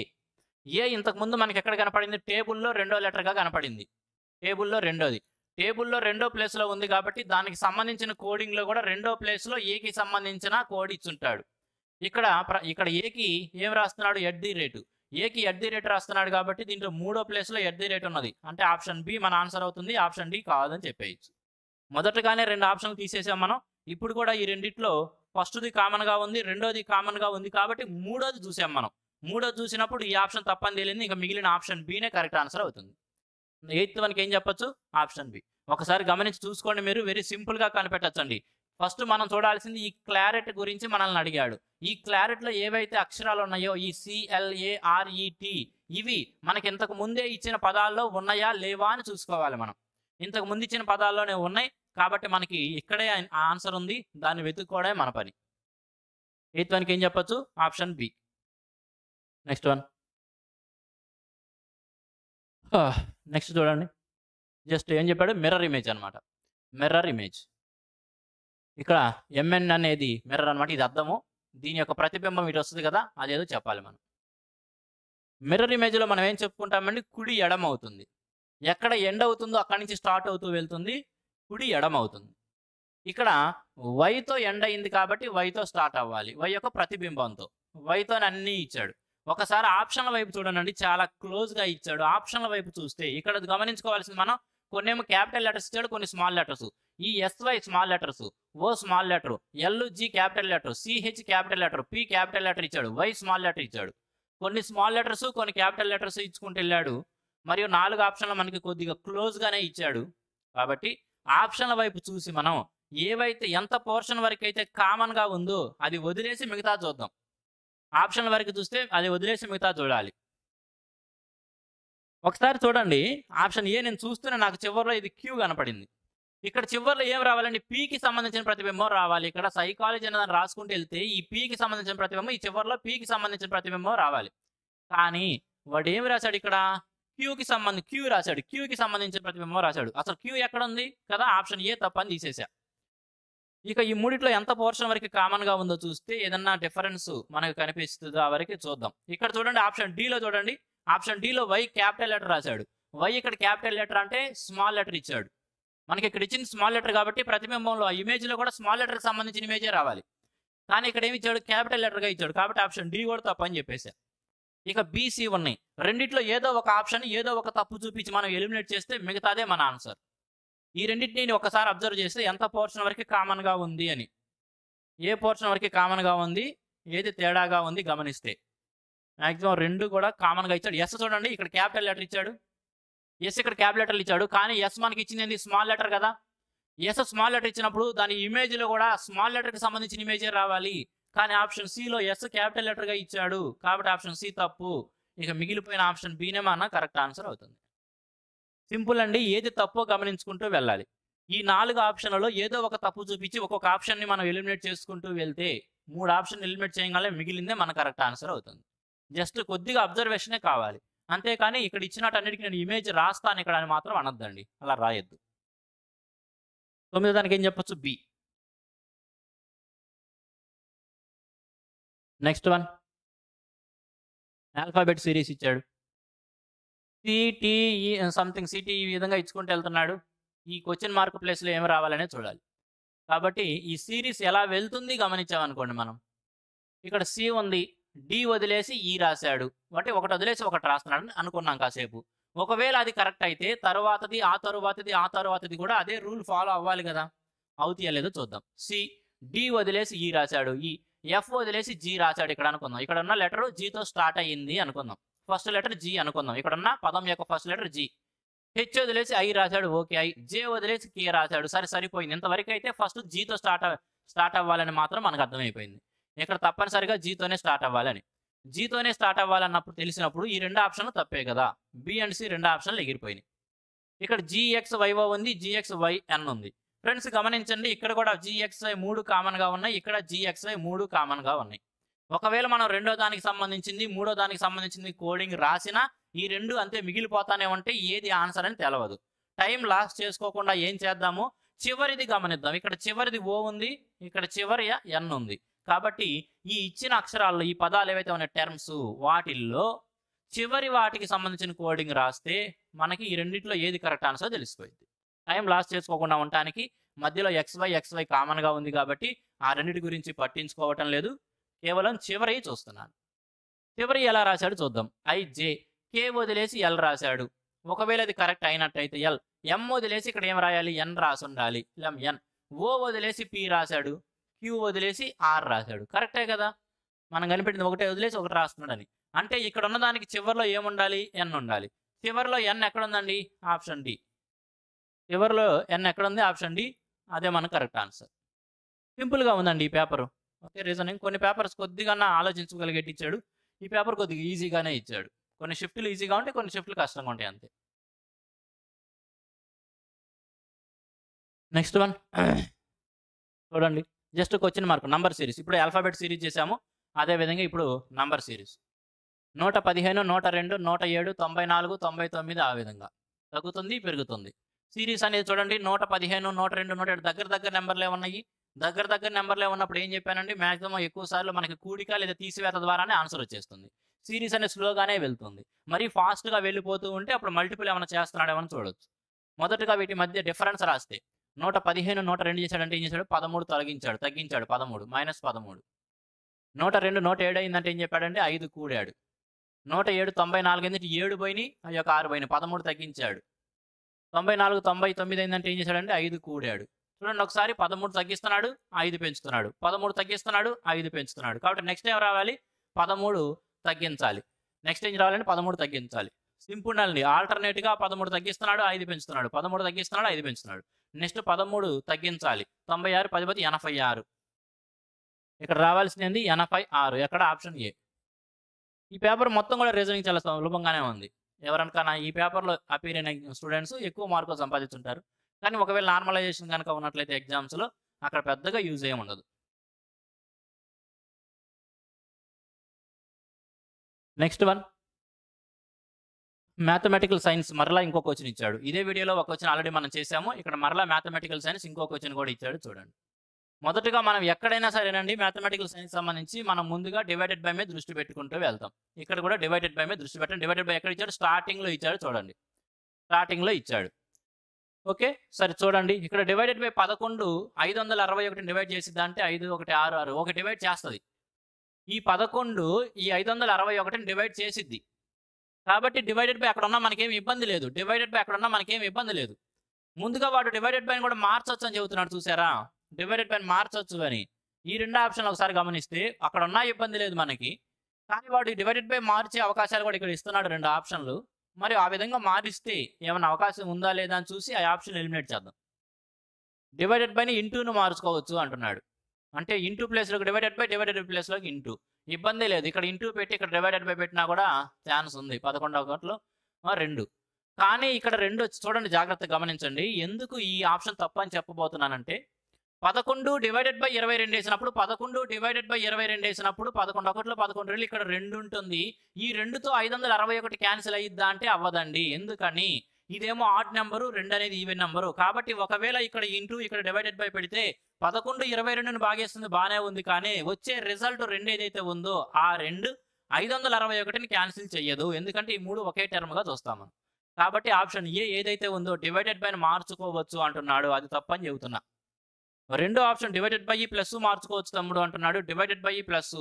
ఏ ఇంతకుముందు మనకి ఎక్కడ కనపడింది? టేబుల్లో రెండో లెటర్గా కనపడింది. టేబుల్లో రెండోది. టేబుల్లో రెండో ప్లేస్లో ఉంది కాబట్టి దానికి సంబంధించిన కోడింగ్లో కూడా రెండో ప్లేస్లో ఏకి సంబంధించిన కోడ్ ఇచ్చుంటాడు. ఇక్కడ ఏకి ఏం రాస్తున్నాడు? At the rate. ఏకి ఎట్ ది రేట్ రాస్తున్నాడు కాబట్టి దీంట్లో మూడో ప్లేస్లో ఎట్ ది రేట్ ఉన్నది. అంటే ఆప్షన్ బి మన ఆన్సర్ అవుతుంది. ఆప్షన్ డి కాదని చెప్పేయచ్చు. మొదటగానే రెండు ఆప్షన్లు తీసేసాం మనం. ఇప్పుడు కూడా ఈ రెండిట్లో ఫస్ట్ది కామన్గా ఉంది, రెండోది కామన్గా ఉంది కాబట్టి మూడోది చూసాం మనం. మూడోది చూసినప్పుడు ఈ ఆప్షన్ తప్పని తేలింది. ఇక మిగిలిన ఆప్షన్ బినే కరెక్ట్ ఆన్సర్ అవుతుంది. 8th వన్కి ఏం చెప్పొచ్చు? Option B. ఒకసారి గమనించి చూసుకోండి, మీరు వెరీ సింపుల్గా కనిపెట్టచ్చండి. ఫస్ట్ మనం చూడాల్సింది ఈ క్లారెట్ గురించి మనల్ని అడిగాడు. ఈ క్లారెట్లో ఏవైతే అక్షరాలు ఉన్నాయో ఈ CLARET ఇవి మనకి ఇంతకు ముందే ఇచ్చిన పదాల్లో ఉన్నాయా లేవా అని చూసుకోవాలి మనం. ఇంతకు ముందు ఇచ్చిన పదాల్లోనే ఉన్నాయి కాబట్టి మనకి ఇక్కడే ఆన్సర్ ఉంది. దాన్ని వెతుక్కోవడమే మన పని. 8th వన్కి ఏం చెప్పొచ్చు? Option B. Next one. Next చూడండి. జస్ట్ ఏం చెప్పాడు? మిర్రర్ ఇమేజ్ అనమాట. Mirror image. ఇక్కడ MN అనేది మిర్రర్ అనమాట. ఇది అర్థము. దీని యొక్క ప్రతిబింబం ఇటు వస్తుంది కదా, అదేదో చెప్పాలి మనం. మిర్రర్ ఇమేజ్లో మనం ఏం చెప్పుకుంటామండి? కుడి ఎడమ అవుతుంది. ఎక్కడ ఎండ్ అవుతుందో అక్కడి నుంచి స్టార్ట్ అవుతూ వెళ్తుంది, కుడి ఎడమ అవుతుంది. ఇక్కడ వైతో ఎండ్ అయింది కాబట్టి వైతో స్టార్ట్ అవ్వాలి, వై యొక్క ప్రతిబింబంతో. వైతో అన్నీ ఇచ్చాడు. ఒకసారి ఆప్షన్ల వైపు చూడండి, చాలా క్లోజ్గా ఇచ్చాడు. ఆప్షన్ల వైపు చూస్తే ఇక్కడ గమనించుకోవాల్సింది మనం, కొన్నేమో క్యాపిటల్ లెటర్స్ ఇచ్చాడు, కొన్ని స్మాల్ లెటర్స్. ఈ SY small letters, O small letter, LG capital letter, CH capital letter, P capital letter ఇచ్చాడు, Y స్మాల్ లెటర్ ఇచ్చాడు. కొన్ని స్మాల్ లెటర్స్, కొన్ని క్యాపిటల్ లెటర్స్ ఇచ్చుకుంటూ వెళ్ళాడు. మరియు 4 ఆప్షన్లు మనకి కొద్దిగా క్లోజ్గానే ఇచ్చాడు. కాబట్టి ఆప్షన్ల వైపు చూసి మనం ఏవైతే ఎంత పోర్షన్ వరకు అయితే కామన్గా ఉందో అది వదిలేసి మిగతా చూద్దాం. ఆప్షన్ల వరకు చూస్తే అది వదిలేసి మిగతా చూడాలి. ఒకసారి చూడండి, ఆప్షన్ ఏ నేను చూస్తూనే నాకు చివరిలో ఇది Q కనపడింది. ఇక్కడ చివరిలో ఏం రావాలండి? Pకి సంబంధించిన ప్రతిబింబం రావాలి. ఇక్కడ సైకాలజీ అనేది రాసుకుంటూ వెళ్తే ఈ Pకి సంబంధించిన ప్రతిబింబం, ఈ చివరిలో Pకి సంబంధించిన ప్రతిబింబం రావాలి. కానీ వాడు ఏమి రాశాడు? ఇక్కడ Q రాశాడు. Qకి సంబంధించిన ప్రతిబింబం రాశాడు. అసలు Q ఎక్కడ ఉంది కదా? ఆప్షన్ ఏ తప్పని తీసేసా. ఇక ఈ మూడిట్లో ఎంత పోర్షన్ వరకు కామన్గా ఉందో చూస్తే ఏదన్నా డిఫరెన్స్ మనకు కనిపిస్తుందో ఆ వరకు చూద్దాం. ఇక్కడ చూడండి, ఆప్షన్ డీలో చూడండి. ఆప్షన్ డీలో Y క్యాపిటల్ లెటర్ రాశాడు. Y ఇక్కడ క్యాపిటల్ లెటర్ అంటే స్మాల్ లెటర్ ఇచ్చాడు. మనకి ఇక్కడ ఇచ్చింది స్మాల్ లెటర్ కాబట్టి ప్రతిబింబంలో ఆ ఇమేజ్లో కూడా స్మాల్ లెటర్కి సంబంధించిన ఇమేజే రావాలి. కానీ ఇక్కడ ఏమి ఇచ్చాడు? క్యాపిటల్ లెటర్గా ఇచ్చాడు. కాబట్టి ఆప్షన్ డి కూడా తప్పని చెప్పేసా. ఇక BC ఉన్నాయి. రెండిట్లో ఏదో ఒక ఆప్షన్, ఏదో ఒక తప్పు చూపించి మనం ఎలిమినేట్ చేస్తే మిగతాదే మన ఆన్సర్. ఈ రెండింటిని ఒకసారి అబ్జర్వ్ చేస్తే ఎంత పోర్షన్ వరకు కామన్గా ఉంది అని, ఏ పోర్షన్ వరకు కామన్గా ఉంది, ఏది తేడాగా ఉంది గమనిస్తే మ్యాక్సిమం రెండు కూడా కామన్గా ఇచ్చాడు. ఎస్ చూడండి, ఇక్కడ క్యాపిటల్ లెటర్ ఇచ్చాడు, ఎస్ ఇక్కడ క్యాపిటల్ లెటర్లు ఇచ్చాడు. కానీ ఎస్ మనకి ఇచ్చింది ఏంది? స్మాల్ లెటర్ కదా. ఎస్ స్మాల్ లెటర్ ఇచ్చినప్పుడు దాని ఇమేజ్లో కూడా స్మాల్ లెటర్కి సంబంధించిన ఇమేజే రావాలి. కానీ ఆప్షన్ సిలో ఎస్ క్యాపిటల్ లెటర్గా ఇచ్చాడు కాబట్టి ఆప్షన్ సి తప్పు. ఇక మిగిలిపోయిన ఆప్షన్ బినే మన కరెక్ట్ ఆన్సర్ అవుతుంది. సింపుల్ అండి, ఏది తప్పో గమనించుకుంటూ వెళ్ళాలి. ఈ 4 ఆప్షన్లలో ఏదో ఒక తప్పు చూపించి ఒక్కొక్క ఆప్షన్ని మనం ఎలిమినేట్ చేసుకుంటూ వెళ్తే 3 ఆప్షన్ ఎలిమినేట్ చేయగానే మిగిలిందే మన కరెక్ట్ ఆన్సర్ అవుతుంది. జస్ట్ కొద్దిగా అబ్జర్వేషనే కావాలి. అంతేకాని ఇక్కడ ఇచ్చినట్టు అన్నిటికీ నేను ఇమేజ్ రాస్తాను ఇక్కడ అని మాత్రం అనొద్దండి, అలా రాయొద్దు. 9వ దానికి ఏం చెప్పొచ్చు? B. Next one, alphabet series ఇచ్చాడు. CTE సంథింగ్ CTE ఈ విధంగా ఇచ్చుకుంటూ వెళ్తున్నాడు. ఈ క్వశ్చన్ మార్క్ ప్లేస్లో ఏమి రావాలనే చూడాలి. కాబట్టి ఈ సిరీస్ ఎలా వెళ్తుంది గమనించామనుకోండి మనం. ఇక్కడ C ఉంది, D వదిలేసి E రాశాడు. అంటే ఒకటి వదిలేసి ఒకటి రాస్తున్నాడు అనుకున్నాం కాసేపు. ఒకవేళ అది కరెక్ట్ అయితే తర్వాతది, ఆ తరువాతది కూడా అదే రూల్ ఫాలో అవ్వాలి కదా. అవుతాయో లేదో చూద్దాం. C, D వదిలేసి E రాశాడు. F వదిలేసి G రాశాడు ఇక్కడ అనుకుందాం. ఇక్కడ ఉన్న లెటర్ Gతో స్టార్ట్ అయ్యింది అనుకుందాం. ఫస్ట్ లెటర్ G అనుకుందాం. ఇక్కడ ఉన్న పదం యొక్క ఫస్ట్ లెటర్ G. H వదిలేసి I రాశాడు. Okay I. J వదిలేసి K రాశాడు. సరిపోయింది. ఇంతవరకు అయితే ఫస్ట్ Gతో స్టార్ట్ అవ్వాలని మాత్రం మనకు అర్థమైపోయింది. ఇక్కడ తప్పనిసరిగా Gతోనే స్టార్ట్ అవ్వాలని. Gతోనే స్టార్ట్ అవ్వాలన్నప్పుడు తెలిసినప్పుడు ఈ 2 ఆప్షన్లు తప్పే కదా. B అండ్ C 2 ఆప్షన్లు ఎగిరిపోయినాయి. ఇక్కడ GXYO ఉంది, GXYN ఉంది. ఫ్రెండ్స్ గమనించండి, ఇక్కడ కూడా GXY 3 కామన్గా ఉన్నాయి, ఇక్కడ GXY 3 కామన్గా ఉన్నాయి. ఒకవేళ మనం రెండో దానికి సంబంధించింది, మూడో దానికి సంబంధించింది కోడింగ్ రాసినా ఈ 2 అంతే మిగిలిపోతానే ఉంటే ఏది ఆన్సర్ అని తెలవదు. టైం లాస్ చేసుకోకుండా ఏం చేద్దాము, చివరిది గమనిద్దాం. ఇక్కడ చివరిది O ఉంది, ఇక్కడ చివరి N ఉంది. కాబట్టి ఈ ఇచ్చిన అక్షరాల్లో ఈ పదాలు ఏవైతే ఉన్న టర్మ్స్ వాటిల్లో చివరి వాటికి సంబంధించిన కోడింగ్ రాస్తే మనకి ఈ రెండిట్లో ఏది కరెక్ట్ ఆన్సర్ తెలిసిపోయింది. టైం లాస్ చేసుకోకుండా ఉండటానికి మధ్యలో XY కామన్గా ఉంది కాబట్టి ఆ రెండింటి గురించి పట్టించుకోవటం లేదు, కేవలం చివరి చూస్తున్నాను. చివరి ఎలా రాశాడు చూద్దాం. IJ, K వదిలేసి L రాశాడు. ఒకవేళ అది కరెక్ట్ అయినట్టయితే L, M వదిలేసి ఇక్కడ ఏం రాయాలి, N రాసి ఉండాలి, N. O వదిలేసి P రాశాడు, Q వదిలేసి R రాశాడు. కరెక్టే కదా, మనం కనిపెట్టింది ఒకటే వదిలేసి ఒకటి రాస్తున్నాడని. అంటే ఇక్కడ ఉన్న దానికి చివరిలో ఏముండాలి, N ఉండాలి. చివరిలో N ఎక్కడ ఉందండి, ఆప్షన్ డి. చివరిలో N ఎక్కడ ఉంది, ఆప్షన్ డి. అదే మన కరెక్ట్ ఆన్సర్. సింపుల్గా ఉందండి ఈ పేపరు. ఓకే, రీజనింగ్ కొన్ని పేపర్స్ కొద్దిగా ఆలోచించగలిగేటి ఇచ్చాడు, ఈ పేపర్ కొద్దిగా ఈజీగానే ఇచ్చాడు. కొన్ని షిఫ్ట్లు ఈజీగా ఉంటాయి, కొన్ని షిఫ్ట్లు కష్టంగా ఉంటాయి అంతే. నెక్స్ట్ వన్ చూడండి, just question mark number series. ఇప్పుడు ఆల్ఫాబెట్ సిరీస్ చేసాము, అదేవిధంగా ఇప్పుడు నంబర్ సిరీస్. 115, 102, 107, 94, 99 ఆ విధంగా తగ్గుతుంది పెరుగుతుంది. సిరీస్ అనేది చూడండి, 115, 102, 107 దగ్గర నెంబర్లే ఉన్నాయి. దగ్గర నెంబర్లే ఉన్నప్పుడు ఏం చెప్పానండి, మాక్సిమం ఎక్కువ సార్లు మనకి కూడిక లేదా తీసివేత ద్వారానే ఆన్సర్ వచ్చేస్తుంది. సిరీస్ అనేది స్లోగానే వెళ్తుంది. మరి ఫాస్ట్గా వెళ్ళిపోతూ ఉంటే అప్పుడు మల్టిపుల్ ఏమైనా చేస్తున్నాడేమని చూడొచ్చు. మొదటగా వీటి మధ్య డిఫరెన్స్ రాస్తే 115, 102 చేశాడంటే ఏం చేశాడు, 13 తగ్గించాడు 13 -13. 102, 107 అయిందంటే ఏం చెప్పాడంటే 5 కూడాడు. 107, 94 అయిందంటే 7 పోయినాయి, ఆ యొక్క 6 పోయినాయి, 13 తగ్గించాడు. 94, 99 అయిందంటే ఏం చేశాడంటే 5 కూడాడు. చూడండి ఒకసారి, 13 తగ్గిస్తున్నాడు 5 పెంచుతున్నాడు, 13 తగ్గిస్తున్నాడు 5 పెంచుతున్నాడు. కాబట్టి నెక్స్ట్ ఏం రావాలి, 13 తగ్గించాలి. నెక్స్ట్ ఏం రావాలంటే 13 తగ్గించాలి. సింపుల్ అండి, ఆల్టర్నేట్గా 13 తగ్గిస్తున్నాడు 5 పెంచుతున్నాడు, 13 తగ్గిస్తున్నాడు 5 పెంచుతున్నాడు. నెక్స్ట్ 13 తగ్గించాలి, 96, 10, 86. ఇక్కడ రావాల్సింది 86, ఎక్కడ ఆప్షన్ ఏ. ఈ పేపర్ మొత్తం కూడా రీజనింగ్ చాలా సులభంగానే ఉంది. ఎవరికైనా ఈ పేపర్లో అపీర్ అయిన స్టూడెంట్స్ ఎక్కువ మార్కులు సంపాదించుంటారు. కానీ ఒకవేళ నార్మలైజేషన్ కనుక ఉన్నట్లయితే ఎగ్జామ్స్లో అక్కడ పెద్దగా యూజ్ ఏమి ఉండదు. Next one mathematical science. మరలా ఇంకో క్వశ్చన్ ఇచ్చాడు. ఇదే వీడియోలో ఒక క్వశ్చన్ ఆల్రెడీ మనం చేసాము, ఇక్కడ మరలా మ్యాథమెటికల్ సైన్స్ ఇంకో క్వశ్చన్ కూడా ఇచ్చాడు చూడండి. మొదటగా మనం ఎక్కడైనా సరేనండి మ్యాథమెటికల్ సైన్స్ సంబంధించి మనం ముందుగా డివైడెడ్ బై మీద దృష్టి పెట్టుకుంటూ వెళ్తాం. ఇక్కడ కూడా డివైడెడ్ బై మీద దృష్టి పెట్టండి. డివైడెడ్ బై ఎక్కడ ఇచ్చాడు, స్టార్టింగ్లో ఇచ్చాడు చూడండి, స్టార్టింగ్లో ఇచ్చాడు. ఓకే, సరే చూడండి, ఇక్కడ డివైడెడ్ బై 11 561 డివైడ్ చేసిద్దా అంటే 5, 1, 6, 6 ఒక డివైడ్ చేస్తుంది. ఈ 11 ఈ 561 డివైడ్ చేసిద్ది. కాబట్టి డివైడెడ్ బై అక్కడ ఉన్నా మనకేం ఇబ్బంది లేదు, డివైడెడ్ బై అక్కడ ఉన్నా మనకేం ఇబ్బంది లేదు. ముందుగా వాడు డివైడెడ్ బై కూడా మార్చొచ్చు అని చెబుతున్నాడు చూసారా, డివైడెడ్ బై మార్చొచ్చు అని. ఈ రెండు ఆప్షన్లు ఒకసారి గమనిస్తే అక్కడ ఉన్నా ఇబ్బంది లేదు మనకి, కానీ వాడు డివైడెడ్ బై మార్చే అవకాశాలు కూడా ఇక్కడ ఇస్తున్నాడు, 2 ఆప్షన్లు. మరి ఆ విధంగా మారిస్తే ఏమైనా అవకాశం ఉందా లేదా అని చూసి ఆ ఆప్షన్ ఎలిమినేట్ చేద్దాం. డివైడెడ్ బైని ఇంటూను మార్చుకోవచ్చు అంటున్నాడు. అంటే ఇంటూ ప్లేస్లోకి డివైడెడ్ బై, డివైడెడ్ ప్లేస్లోకి ఇంటూ, ఇబ్బంది లేదు. ఇక్కడ ఇంటూ పెట్టి ఇక్కడ డివైడెడ్ బై పెట్టినా కూడా ఛాన్స్ ఉంది. 11 2. కానీ ఇక్కడ 2 చూడండి, జాగ్రత్తగా గమనించండి. ఎందుకు ఈ ఆప్షన్ తప్పు అని చెప్పబోతున్నానంటే 11 డివైడెడ్ బై 22 వేసినప్పుడు 11 డివైడెడ్ బై 22 వేసినప్పుడు 11 11 ఇక్కడ 2 ఉంటుంది. ఈ 2తో 561 క్యాన్సిల్ అయ్యిద్దా అంటే అవ్వదండి. ఎందుకని, ఇదేమో ఆడ్ నెంబరు, 2 అనేది ఈవెన్ నెంబరు. కాబట్టి ఒకవేళ ఇక్కడ ఇంటూ ఇక్కడ డివైడెడ్ బై పెడితే 11 22ని భాగేస్తుంది, బాగానే ఉంది. కానీ వచ్చే రిజల్ట్ 2 ఏదైతే ఉందో ఆ 2 561ని క్యాన్సిల్ చెయ్యదు. ఎందుకంటే ఈ 3 ఒకే టర్మ్గా చూస్తాము. కాబట్టి ఆప్షన్ ఏ ఏదైతే ఉందో డివైడెడ్ బైని మార్చుకోవచ్చు అంటున్నాడు, అది తప్పని చెబుతున్నా. రెండో ఆప్షన్ డివైడెడ్ బై ప్లస్ మార్చుకోవచ్చు తమ్ముడు అంటున్నాడు. Divided by plus,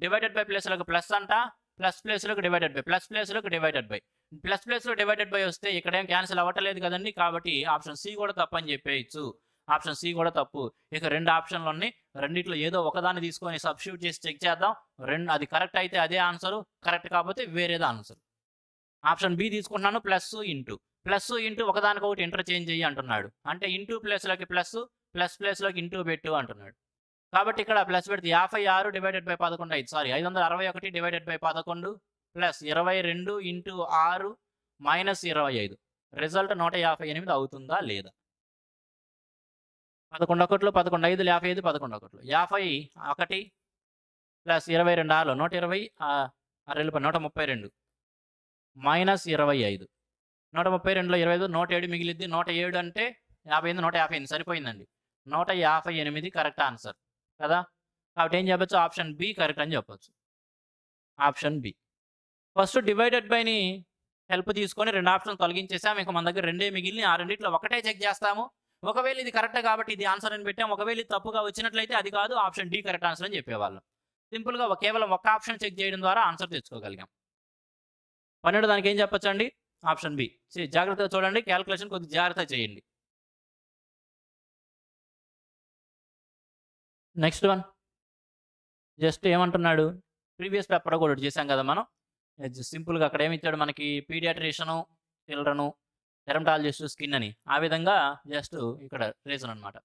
divided by ప్లేస్లోకి ప్లస్ అంట, ప్లస్ ప్లేస్లోకి డివైడెడ్ బై, ప్లస్ ప్లేస్లోకి డివైడెడ్ బై, ప్లస్ ప్లేస్లో డివైడెడ్ బై వస్తే ఇక్కడ ఏం క్యాన్సిల్ అవ్వట్లేదు కదండి. కాబట్టి ఆప్షన్ సి కూడా తప్పు అని చెప్పేయచ్చు. ఆప్షన్ సి కూడా తప్పు. ఇక 2 ఆప్షన్లు ఉన్నాయి, రెండిట్లో ఏదో ఒకదాన్ని తీసుకొని సబ్స్టిట్యూట్ చేసి చెక్ చేద్దాం. అది కరెక్ట్ అయితే అదే ఆన్సరు, కరెక్ట్ కాకపోతే వేరేది ఆన్సర్. ఆప్షన్ బి తీసుకుంటున్నాను, ప్లస్ ఇంటూ ఒకదానికొకటి ఇంటర్చేంజ్ చెయ్యి అంటున్నాడు. అంటే ఇంటూ ప్లేస్లోకి ప్లస్, ప్లస్ ప్లేస్లోకి ఇంటూ పెట్టు అంటున్నాడు. కాబట్టి ఇక్కడ ప్లస్ పెడితే 56 డివైడెడ్ బై 11 అయింది. Sorry, 561 divided by 11 plus 22 into 6 minus 25. Result 158 అవుతుందా లేదా? 11 1 11 5 55 11 51 ప్లస్ 22 6 120 132 మైనస్ 25. 132లో 25 107 మిగిలిద్ది. 107 అంటే 58 158 సరిపోయిందండి. 158 కరెక్ట్ ఆన్సర్ కదా. కాబట్టి ఏం చెప్పొచ్చు? ఆప్షన్ బి కరెక్ట్ అని చెప్పొచ్చు. Option B. ఫస్ట్ డివైడెడ్ బైని హెల్ప్ తీసుకొని 2 ఆప్షన్లు తొలగించేసాం. ఇంక మన దగ్గర రెండే మిగిలినయి. ఆ రెండిట్లో ఒకటే చెక్ చేస్తాము. ఒకవేళ ఇది కరెక్టే కాబట్టి ఇది ఆన్సర్ అని పెట్టాం. ఒకవేళ ఇది తప్పుగా వచ్చినట్లయితే అది కాదు, ఆప్షన్ డి కరెక్ట్ ఆన్సర్ అని చెప్పేవాళ్ళం. సింపుల్‌గా కేవలం ఒక ఆప్షన్ చెక్ చేయడం ద్వారా ఆన్సర్ తెచ్చుకోగలిగాం. 12 దానికి ఏం చెప్పొచ్చండి? Option B. జాగ్రత్తగా చూడండి. కాలిక్యులేషన్ కొద్దిగా జాగ్రత్తగా చేయండి. Next one. జస్ట్ ఏమంటున్నాడు? ప్రీవియస్ పేపర్‌లో కూడా ఒకటి చేసాం కదా మనం. సింపుల్‌గా అక్కడ ఏమి ఇచ్చాడు మనకి? పీడియాట్రిషియను, చిల్డ్రను, డెర్మటాలజిస్ట్, స్కిన్ అని. ఆ విధంగా జస్ట్ ఇక్కడ రీజన్ అన్నమాట.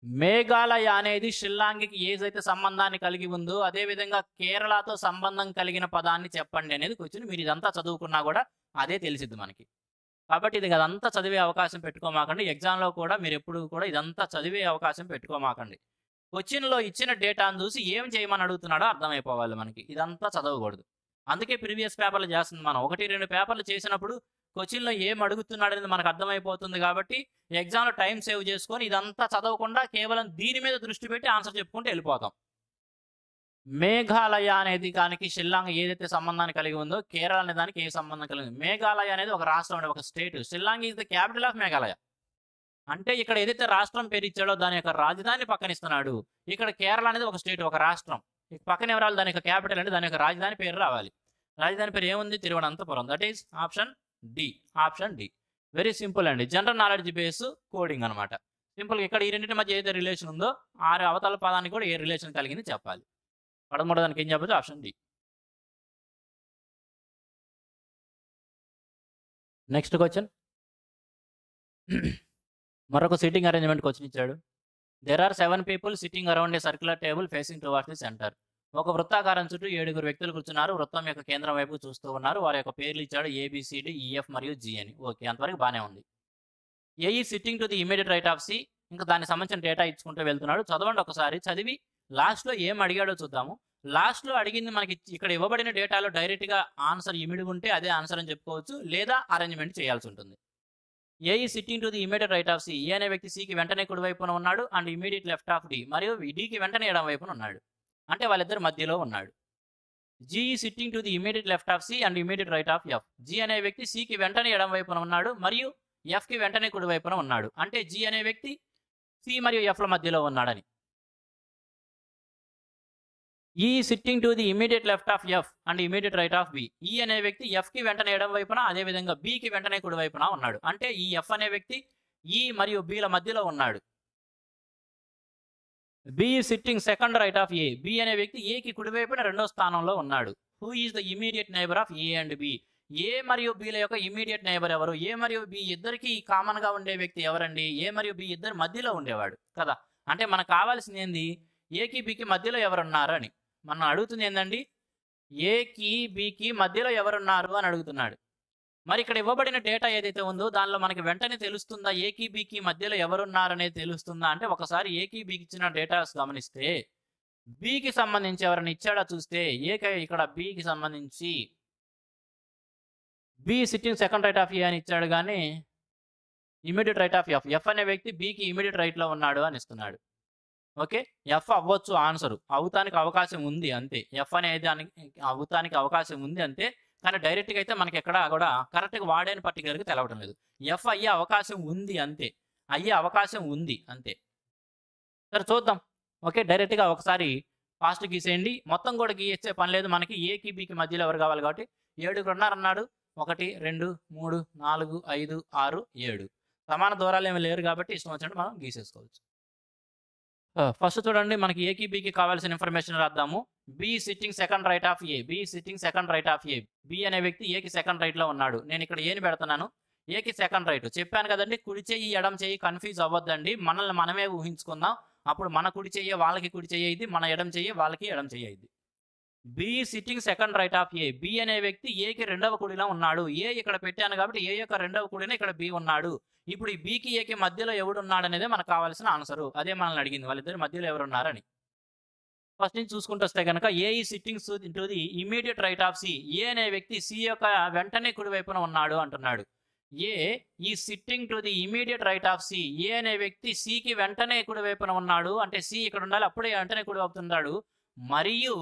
మేఘాలయ అనేది షిల్లాంగ్‌కి ఏదైతే సంబంధాన్ని కలిగి ఉందో అదే విధంగా కేరళతో సంబంధం కలిగిన పదాన్ని చెప్పండి అనేది క్వెషన్. మీరు ఇదంతా చదువుకున్నా కూడా అదే తెలిసిద్ది మనకి. కాబట్టి ఇది అదంతా చదివే అవకాశం పెట్టుకోమాకండి. ఎగ్జామ్‌లో కూడా మీరెప్పుడు కూడా ఇదంతా చదివే అవకాశం పెట్టుకోమాకండి. క్వెషన్‌లో ఇచ్చిన డేటాను చూసి ఏం చేయమని అడుగుతున్నాడో అర్థమైపోవాలి మనకి. ఇదంతా చదవకూడదు. అందుకే ప్రీవియస్ పేపర్‌లు చేస్తుంది మనం. 1, 2 పేపర్‌లు చేసినప్పుడు క్వెషన్‌లో ఏం అడుగుతున్నాడనేది మనకు అర్థమైపోతుంది కాబట్టి ఎగ్జామ్‌లో టైం సేవ్ చేసుకొని ఇదంతా చదవకుండా కేవలం దీని మీద దృష్టి పెట్టి ఆన్సర్ చెప్పుకుంటూ వెళ్ళిపోతాం. మేఘాలయ అనేది దానికి షిల్లాంగ్ ఏదైతే సంబంధాన్ని కలిగి ఉందో కేరళ అనే దానికి ఏ సంబంధం కలిగి ఉంది? మేఘాలయ అనేది ఒక రాష్ట్రం అండి, ఒక state. Shillong is the capital of Meghalaya. అంటే ఇక్కడ ఏదైతే రాష్ట్రం పేరు ఇచ్చాడో దాని యొక్క రాజధాని పక్కన ఇస్తున్నాడు. ఇక్కడ కేరళ అనేది ఒక స్టేట్, ఒక రాష్ట్రం. పక్కన ఎవరు రావాలి? దాని యొక్క క్యాపిటల్ అంటే దాని యొక్క రాజధాని పేరు రావాలి. రాజధాని పేరు ఏముంది? Thiruvananthapuram. That is option D. Option D. Very simple అండి. జనరల్ నాలెడ్జ్ బేస్ కోడింగ్ అనమాట. సింపుల్‌గా ఇక్కడ ఈ రెండింటి మధ్య ఏదైతే రిలేషన్ ఉందో ఆ అవతల పదానికి కూడా ఏ రిలేషన్ కలిగింది చెప్పాలి. 13 దానికి ఏం చెప్పొచ్చు? Option D. Next question. మరొక సిట్టింగ్ అరేంజ్‌మెంట్ క్వెషన్ ఇచ్చాడు. There are 7 people sitting around a circular table facing towards the centre. ఒక వృత్తాకారం చుట్టూ 7 వ్యక్తులు కూర్చున్నారు. వృత్తం యొక్క కేంద్రం వైపు చూస్తూ ఉన్నారు. వారి యొక్క పేర్లు ఇచ్చాడు ఏబిసిడి, ఈఎఫ్ మరియు జి అని. ఓకే, అంతవరకు బానే ఉంది. A is sitting to the immediate right of C. ఇంకా దానికి సంబంధించిన డేటా ఇచ్చుకుంటూ వెళ్తున్నాడు. చదవండి ఒకసారి. చదివి లాస్ట్‌లో ఏం అడిగాడో చూద్దాము. లాస్ట్‌లో అడిగింది మనకి ఇక్కడ ఇవ్వబడిన డేటాలో డైరెక్ట్‌గా ఆన్సర్ ఇమిడి ఉంటే అదే ఆన్సర్ అని చెప్పుకోవచ్చు. లేదా అరేంజ్‌మెంట్ చేయాల్సి ఉంటుంది. A is sitting to the immediate right of C. A అనే వ్యక్తి సికి వెంటనే కుడి వైపున ఉన్నాడు. And immediate left of D. మరియు డికి వెంటనే ఎడమ వైపున ఉన్నాడు. అంటే వాళ్ళిద్దరు మధ్యలో ఉన్నాడు. G is sitting to the immediate left of C and immediate right of F. G అనే వ్యక్తి సికి వెంటనే ఎడమ వైపున ఉన్నాడు మరియు ఎఫ్‌కి వెంటనే కుడి వైపున ఉన్నాడు. అంటే జి అనే వ్యక్తి సి మరియు ఎఫ్‌ల మధ్యలో ఉన్నాడని. E sitting to the immediate left of F and immediate right of B. E అనే వ్యక్తి ఎఫ్‌కి వెంటనే ఎడమ వైపున, అదే విధంగా బికి వెంటనే కుడి వైపున ఉన్నాడు. అంటే ఈ ఎఫ్ అనే వ్యక్తి ఈ మరియు బిల మధ్యలో ఉన్నాడు. B is sitting second right of A. B అనే వ్యక్తి ఏకి కుడి వైపున రెండో స్థానంలో ఉన్నాడు. Who is the immediate neighbour of A and B. A మరియు బిల యొక్క ఇమ్మీడియట్ నైబర్ ఎవరు? ఏ మరియు బి ఇద్దరికి కామన్ గా ఉండే వ్యక్తి ఎవరండి? ఏ మరియు బి ఇద్దరు మధ్యలో ఉండేవాడు కదా. అంటే మనకు కావాల్సింది ఏంది? ఏకి బికి మధ్యలో ఎవరున్నారు అని. మనం అడుగుతుంది ఏందండి? ఏకి బికి మధ్యలో ఎవరున్నారు అని అడుగుతున్నాడు. మరి ఇక్కడ ఇవ్వబడిన డేటా ఏదైతే ఉందో దానిలో మనకి వెంటనే తెలుస్తుందా ఏకి బికి మధ్యలో ఎవరున్నారనేది తెలుస్తుందా అంటే ఒకసారి ఏకి బికి ఇచ్చిన డేటాస్ గమనిస్తే బికి సంబంధించి ఎవరైనా ఇచ్చాడా చూస్తే ఇక్కడ బికి సంబంధించి B sitting second right of A అని ఇచ్చాడు కానీ immediate right of F. F అనే వ్యక్తి బికి ఇమీడియట్ రైట్లో ఉన్నాడు అని ఇస్తున్నాడు. ఓకే, ఎఫ్ అవ్వచ్చు ఆన్సర్, అవుతానికి అవకాశం ఉంది అంతే. ఎఫ్ అనేది దానికి అవుతానికి అవకాశం ఉంది అంతే. కానీ డైరెక్ట్గా అయితే మనకి ఎక్కడ కూడా కరెక్ట్గా వాడేని పర్టికులర్గా తెలవడం లేదు. ఎఫ్ అయ్యే అవకాశం ఉంది అంతే, అయ్యే అవకాశం ఉంది అంతే. సరే చూద్దాం. ఓకే, డైరెక్ట్గా ఒకసారి ఫాస్ట్ గీసేయండి. మొత్తం కూడా గీసే పని లేదు మనకి. ఏకి బికి మధ్యలో ఎవరు కావాలి కాబట్టి 7 ఉన్నారన్నాడు. 1 2 3 4 5 6 7 సమాన దూరాలు ఏమి లేరు కాబట్టి ఇష్టం వచ్చినట్టు మనం గీసేసుకోవచ్చు. ఫస్ట్ చూడండి, మనకి ఏకి బికి కావాల్సిన ఇన్ఫర్మేషన్ రాద్దాము. B sitting second right of A. B sitting second right of A. B అనే వ్యక్తి ఏకి సెకండ్ రైట్ లో ఉన్నాడు. నేను ఇక్కడ ఏని పెడుతున్నాను? ఏకి సెకండ్ రైట్. చెప్పాను కదండి, కుడి చెయ్యి ఎడం చెయ్యి కన్ఫ్యూజ్ అవ్వద్దండి. మనల్ని మనమే ఊహించుకుందాం. అప్పుడు మన కుడి చెయ్యి వాళ్ళకి కుడి చెయ్యి అయింది, మన ఎడం చెయ్యి వాళ్ళకి ఎడం చెయ్యి అయింది. B sitting second right of A. B అనే వ్యక్తి ఏకి రెండవ కుడిలో ఉన్నాడు. ఏ ఇక్కడ పెట్టాను కాబట్టి ఏ యొక్క రెండవ కుడిన ఇక్కడ బి ఉన్నాడు. ఇప్పుడు ఈ బికి ఏకి మధ్యలో ఎవడు ఉన్నాడు అనేది మనకు కావాల్సిన ఆన్సరు. అదే మనల్ని అడిగింది, వాళ్ళిద్దరి మధ్యలో ఎవరు ఉన్నారని. ఫస్ట్ నుంచి చూసుకుంటూ వస్తే కనుక A is sittings into the immediate right of C. A అనే వ్యక్తి సి యొక్క వెంటనే కుడి వైపున ఉన్నాడు అంటున్నాడు. A is sitting to the immediate right of C. A అనే వ్యక్తి సికి వెంటనే కుడి వైపున ఉన్నాడు, అంటే సి ఇక్కడ ఉండాలి, అప్పుడే వెంటనే కుడి వైపున ఉన్నాడు. మరియు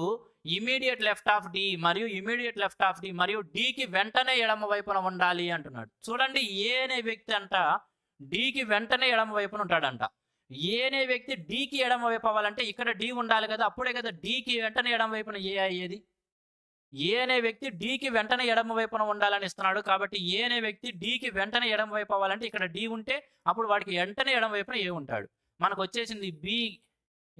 ఇమీడియట్ లెఫ్ట్ ఆఫ్ డి, మరియు ఇమీడియట్ లెఫ్ట్ ఆఫ్ డి, మరియు డికి వెంటనే ఎడమ వైపున ఉండాలి అంటున్నాడు. చూడండి, ఏ అనే వ్యక్తి అంట డికి వెంటనే ఎడమ వైపున ఉంటాడంట. ఏ అనే వ్యక్తి డికి ఎడమ వైపు అవ్వాలంటే ఇక్కడ డి ఉండాలి కదా, అప్పుడే కదా డికి వెంటనే ఎడమ వైపున ఏ అయ్యేది. ఏ అనే వ్యక్తి డికి వెంటనే ఎడమ వైపున ఉండాలని ఇస్తున్నాడు. కాబట్టి ఏ అనే వ్యక్తి డికి వెంటనే ఎడమ వైపు అవ్వాలంటే ఇక్కడ డి ఉంటే అప్పుడు వాడికి వెంటనే ఎడమ వైపున ఏ ఉంటాడు. మనకు వచ్చేసింది బి.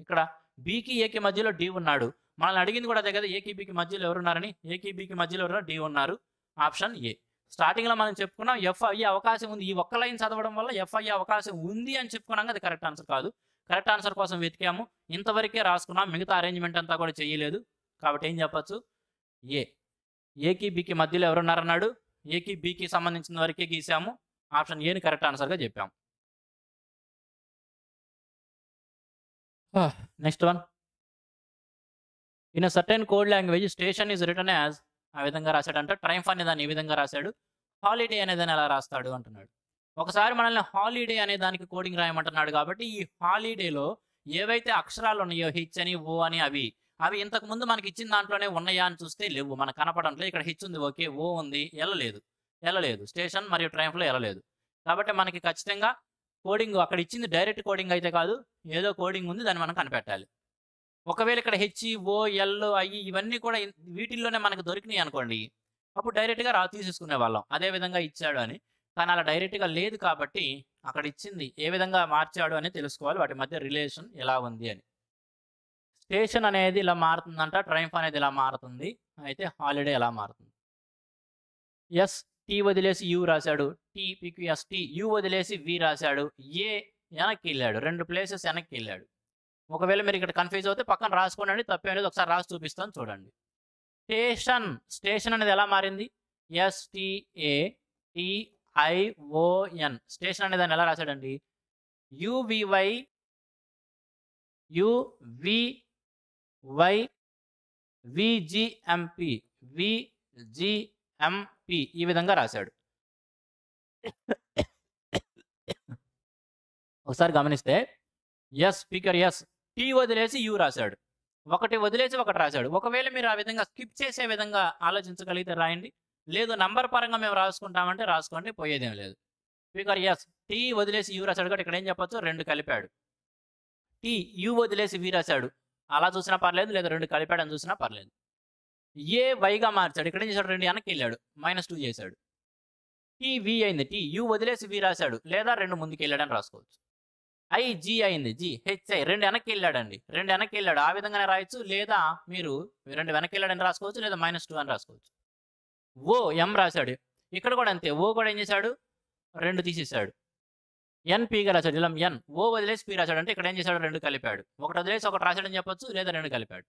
ఇక్కడ బికి ఏకి మధ్యలో డి ఉన్నాడు. మనల్ని అడిగింది కూడా అదే కదా, ఏకి బికి మధ్యలో ఎవరున్నారని. ఏకి బికి మధ్యలో ఎవరు, డి ఉన్నారు. Option A. స్టార్టింగ్లో మనం చెప్పుకున్నాం ఎఫ్ అయ్యే అవకాశం ఉంది. ఈ ఒక్క లైన్ చదవడం వల్ల ఎఫ్ అయ్యే అవకాశం ఉంది అని చెప్పుకున్నాం. అది కరెక్ట్ ఆన్సర్ కాదు. కరెక్ట్ ఆన్సర్ కోసం వెతికాము, ఇంతవరకే రాసుకున్నాం, మిగతా అరేంజ్మెంట్ అంతా కూడా చేయలేదు. కాబట్టి ఏం చెప్పచ్చు, ఏ. ఏకి బికి మధ్యలో ఎవరున్నారన్నాడు, ఏకి బికి సంబంధించిన వరకే గీసాము. ఆప్షన్ ఏని కరెక్ట్ ఆన్సర్గా చెప్పాము. Next one. In a certain code language station is return as, ఆ విధంగా రాశాడంట. ట్రైంఫ్ అనే దాన్ని ఈ విధంగా రాశాడు. హాలిడే అనే దాన్ని ఎలా రాస్తాడు అంటున్నాడు. ఒకసారి మనల్ని హాలిడే అనే దానికి కోడింగ్ రాయమంటున్నాడు. కాబట్టి ఈ హాలిడేలో ఏవైతే అక్షరాలు ఉన్నాయో, హెచ్ అని, ఓ అని, అవి ఇంతకు ముందు మనకి ఇచ్చిన దాంట్లోనే ఉన్నాయా అని చూస్తే లేవు, మనకు కనపడంలో. ఇక్కడ హెచ్ ఉంది, ఓకే, ఓ ఉంది, ఎల్లలేదు. స్టేషన్ మరియు ట్రైంఫ్లో ఎల్లలేదు. కాబట్టి మనకి ఖచ్చితంగా కోడింగ్ అక్కడ ఇచ్చింది డైరెక్ట్ కోడింగ్ అయితే కాదు, ఏదో కోడింగ్ ఉంది, దాన్ని మనం కనిపెట్టాలి. ఒకవేళ ఇక్కడ హెచ్, ఓ, ఎల్, ఐ ఇవన్నీ కూడా వీటిల్లోనే మనకు దొరికినాయి అనుకోండి, అప్పుడు డైరెక్ట్గా తీసేసుకునే వాళ్ళం, అదే విధంగా ఇచ్చాడు అని. కానీ అలా డైరెక్ట్గా లేదు కాబట్టి అక్కడ ఇచ్చింది ఏ విధంగా మార్చాడు అని తెలుసుకోవాలి, వాటి మధ్య రిలేషన్ ఎలా ఉంది అని. స్టేషన్ అనేది ఇలా మారుతుందంట, ట్రైంఫ్ అనేది ఇలా మారుతుంది. అయితే హాలిడే ఎలా మారుతుంది. ఎస్ టీ వదిలేసి యూ రాశాడు, T pick S T, U వదిలేసి వి రాశాడు. ఏ వెనక్కి వెళ్ళాడు, 2 ప్లేసెస్ వెనక్కి వెళ్ళాడు. ఒకవేళ మీరు ఇక్కడ కన్ఫ్యూజ్ అవుతే పక్కన రాసుకోండి, తప్పేది ఒకసారి రాసి చూపిస్తాను చూడండి. స్టేషన్ అనేది ఎలా మారింది, STATION. స్టేషన్ అనే దాన్ని ఎలా రాశాడండి, VGMP ఈ విధంగా రాశాడు. ఒకసారి గమనిస్తే ఎస్ స్పీకర్ ఎస్, టీ వదిలేసి యూ రాశాడు, ఒకటి వదిలేసి ఒకటి రాశాడు. ఒకవేళ మీరు ఆ విధంగా స్కిప్ చేసే విధంగా ఆలోచించగలిగితే రాయండి, లేదు నంబర్ పరంగా మేము రాసుకుంటామంటే రాసుకోండి, పోయేదేం లేదు. స్పీకర్ ఎస్, టీ వదిలేసి యూ రాశాడు కాబట్టి ఇక్కడ ఏం చెప్పొచ్చు, 2 కలిపాడు. టీ యూ వదిలేసి వి రాశాడు, అలా చూసినా పర్లేదు, లేదా 2 కలిపాడు అని చూసినా పర్లేదు. ఏ వైగా మార్చాడు, ఇక్కడ ఏం చేశాడు, 2 వెనక్కి వెళ్ళాడు, -2 చేశాడు. టీ వి అయింది, టీ యూ వదిలేసి వి రాశాడు, లేదా 2 ముందుకు వెళ్ళాడని రాసుకోవచ్చు. ఐ జీ అయింది, జీ హెచ్ఐ 2 వెనక్కి వెళ్ళాడండి, 2 వెనక్కి వెళ్ళాడు, ఆ విధంగానే రాయొచ్చు, లేదా మీరు 2 వెనక్కి వెళ్ళాడని రాసుకోవచ్చు, లేదా -2 అని రాసుకోవచ్చు. ఓ ఎం రాశాడు, ఇక్కడ కూడా అంతే, ఓ కూడా ఏం చేశాడు, 2 తీసేశాడు. ఎన్పిగా రాశాడు, ఇలా ఎన్, ఓ వదిలేసి పి రాశాడు, అంటే ఇక్కడ ఏం చేశాడు, 2 కలిపాడు. ఒకటి వదిలేసి ఒకటి రాశాడని చెప్పొచ్చు, లేదా 2 కలిపాడు.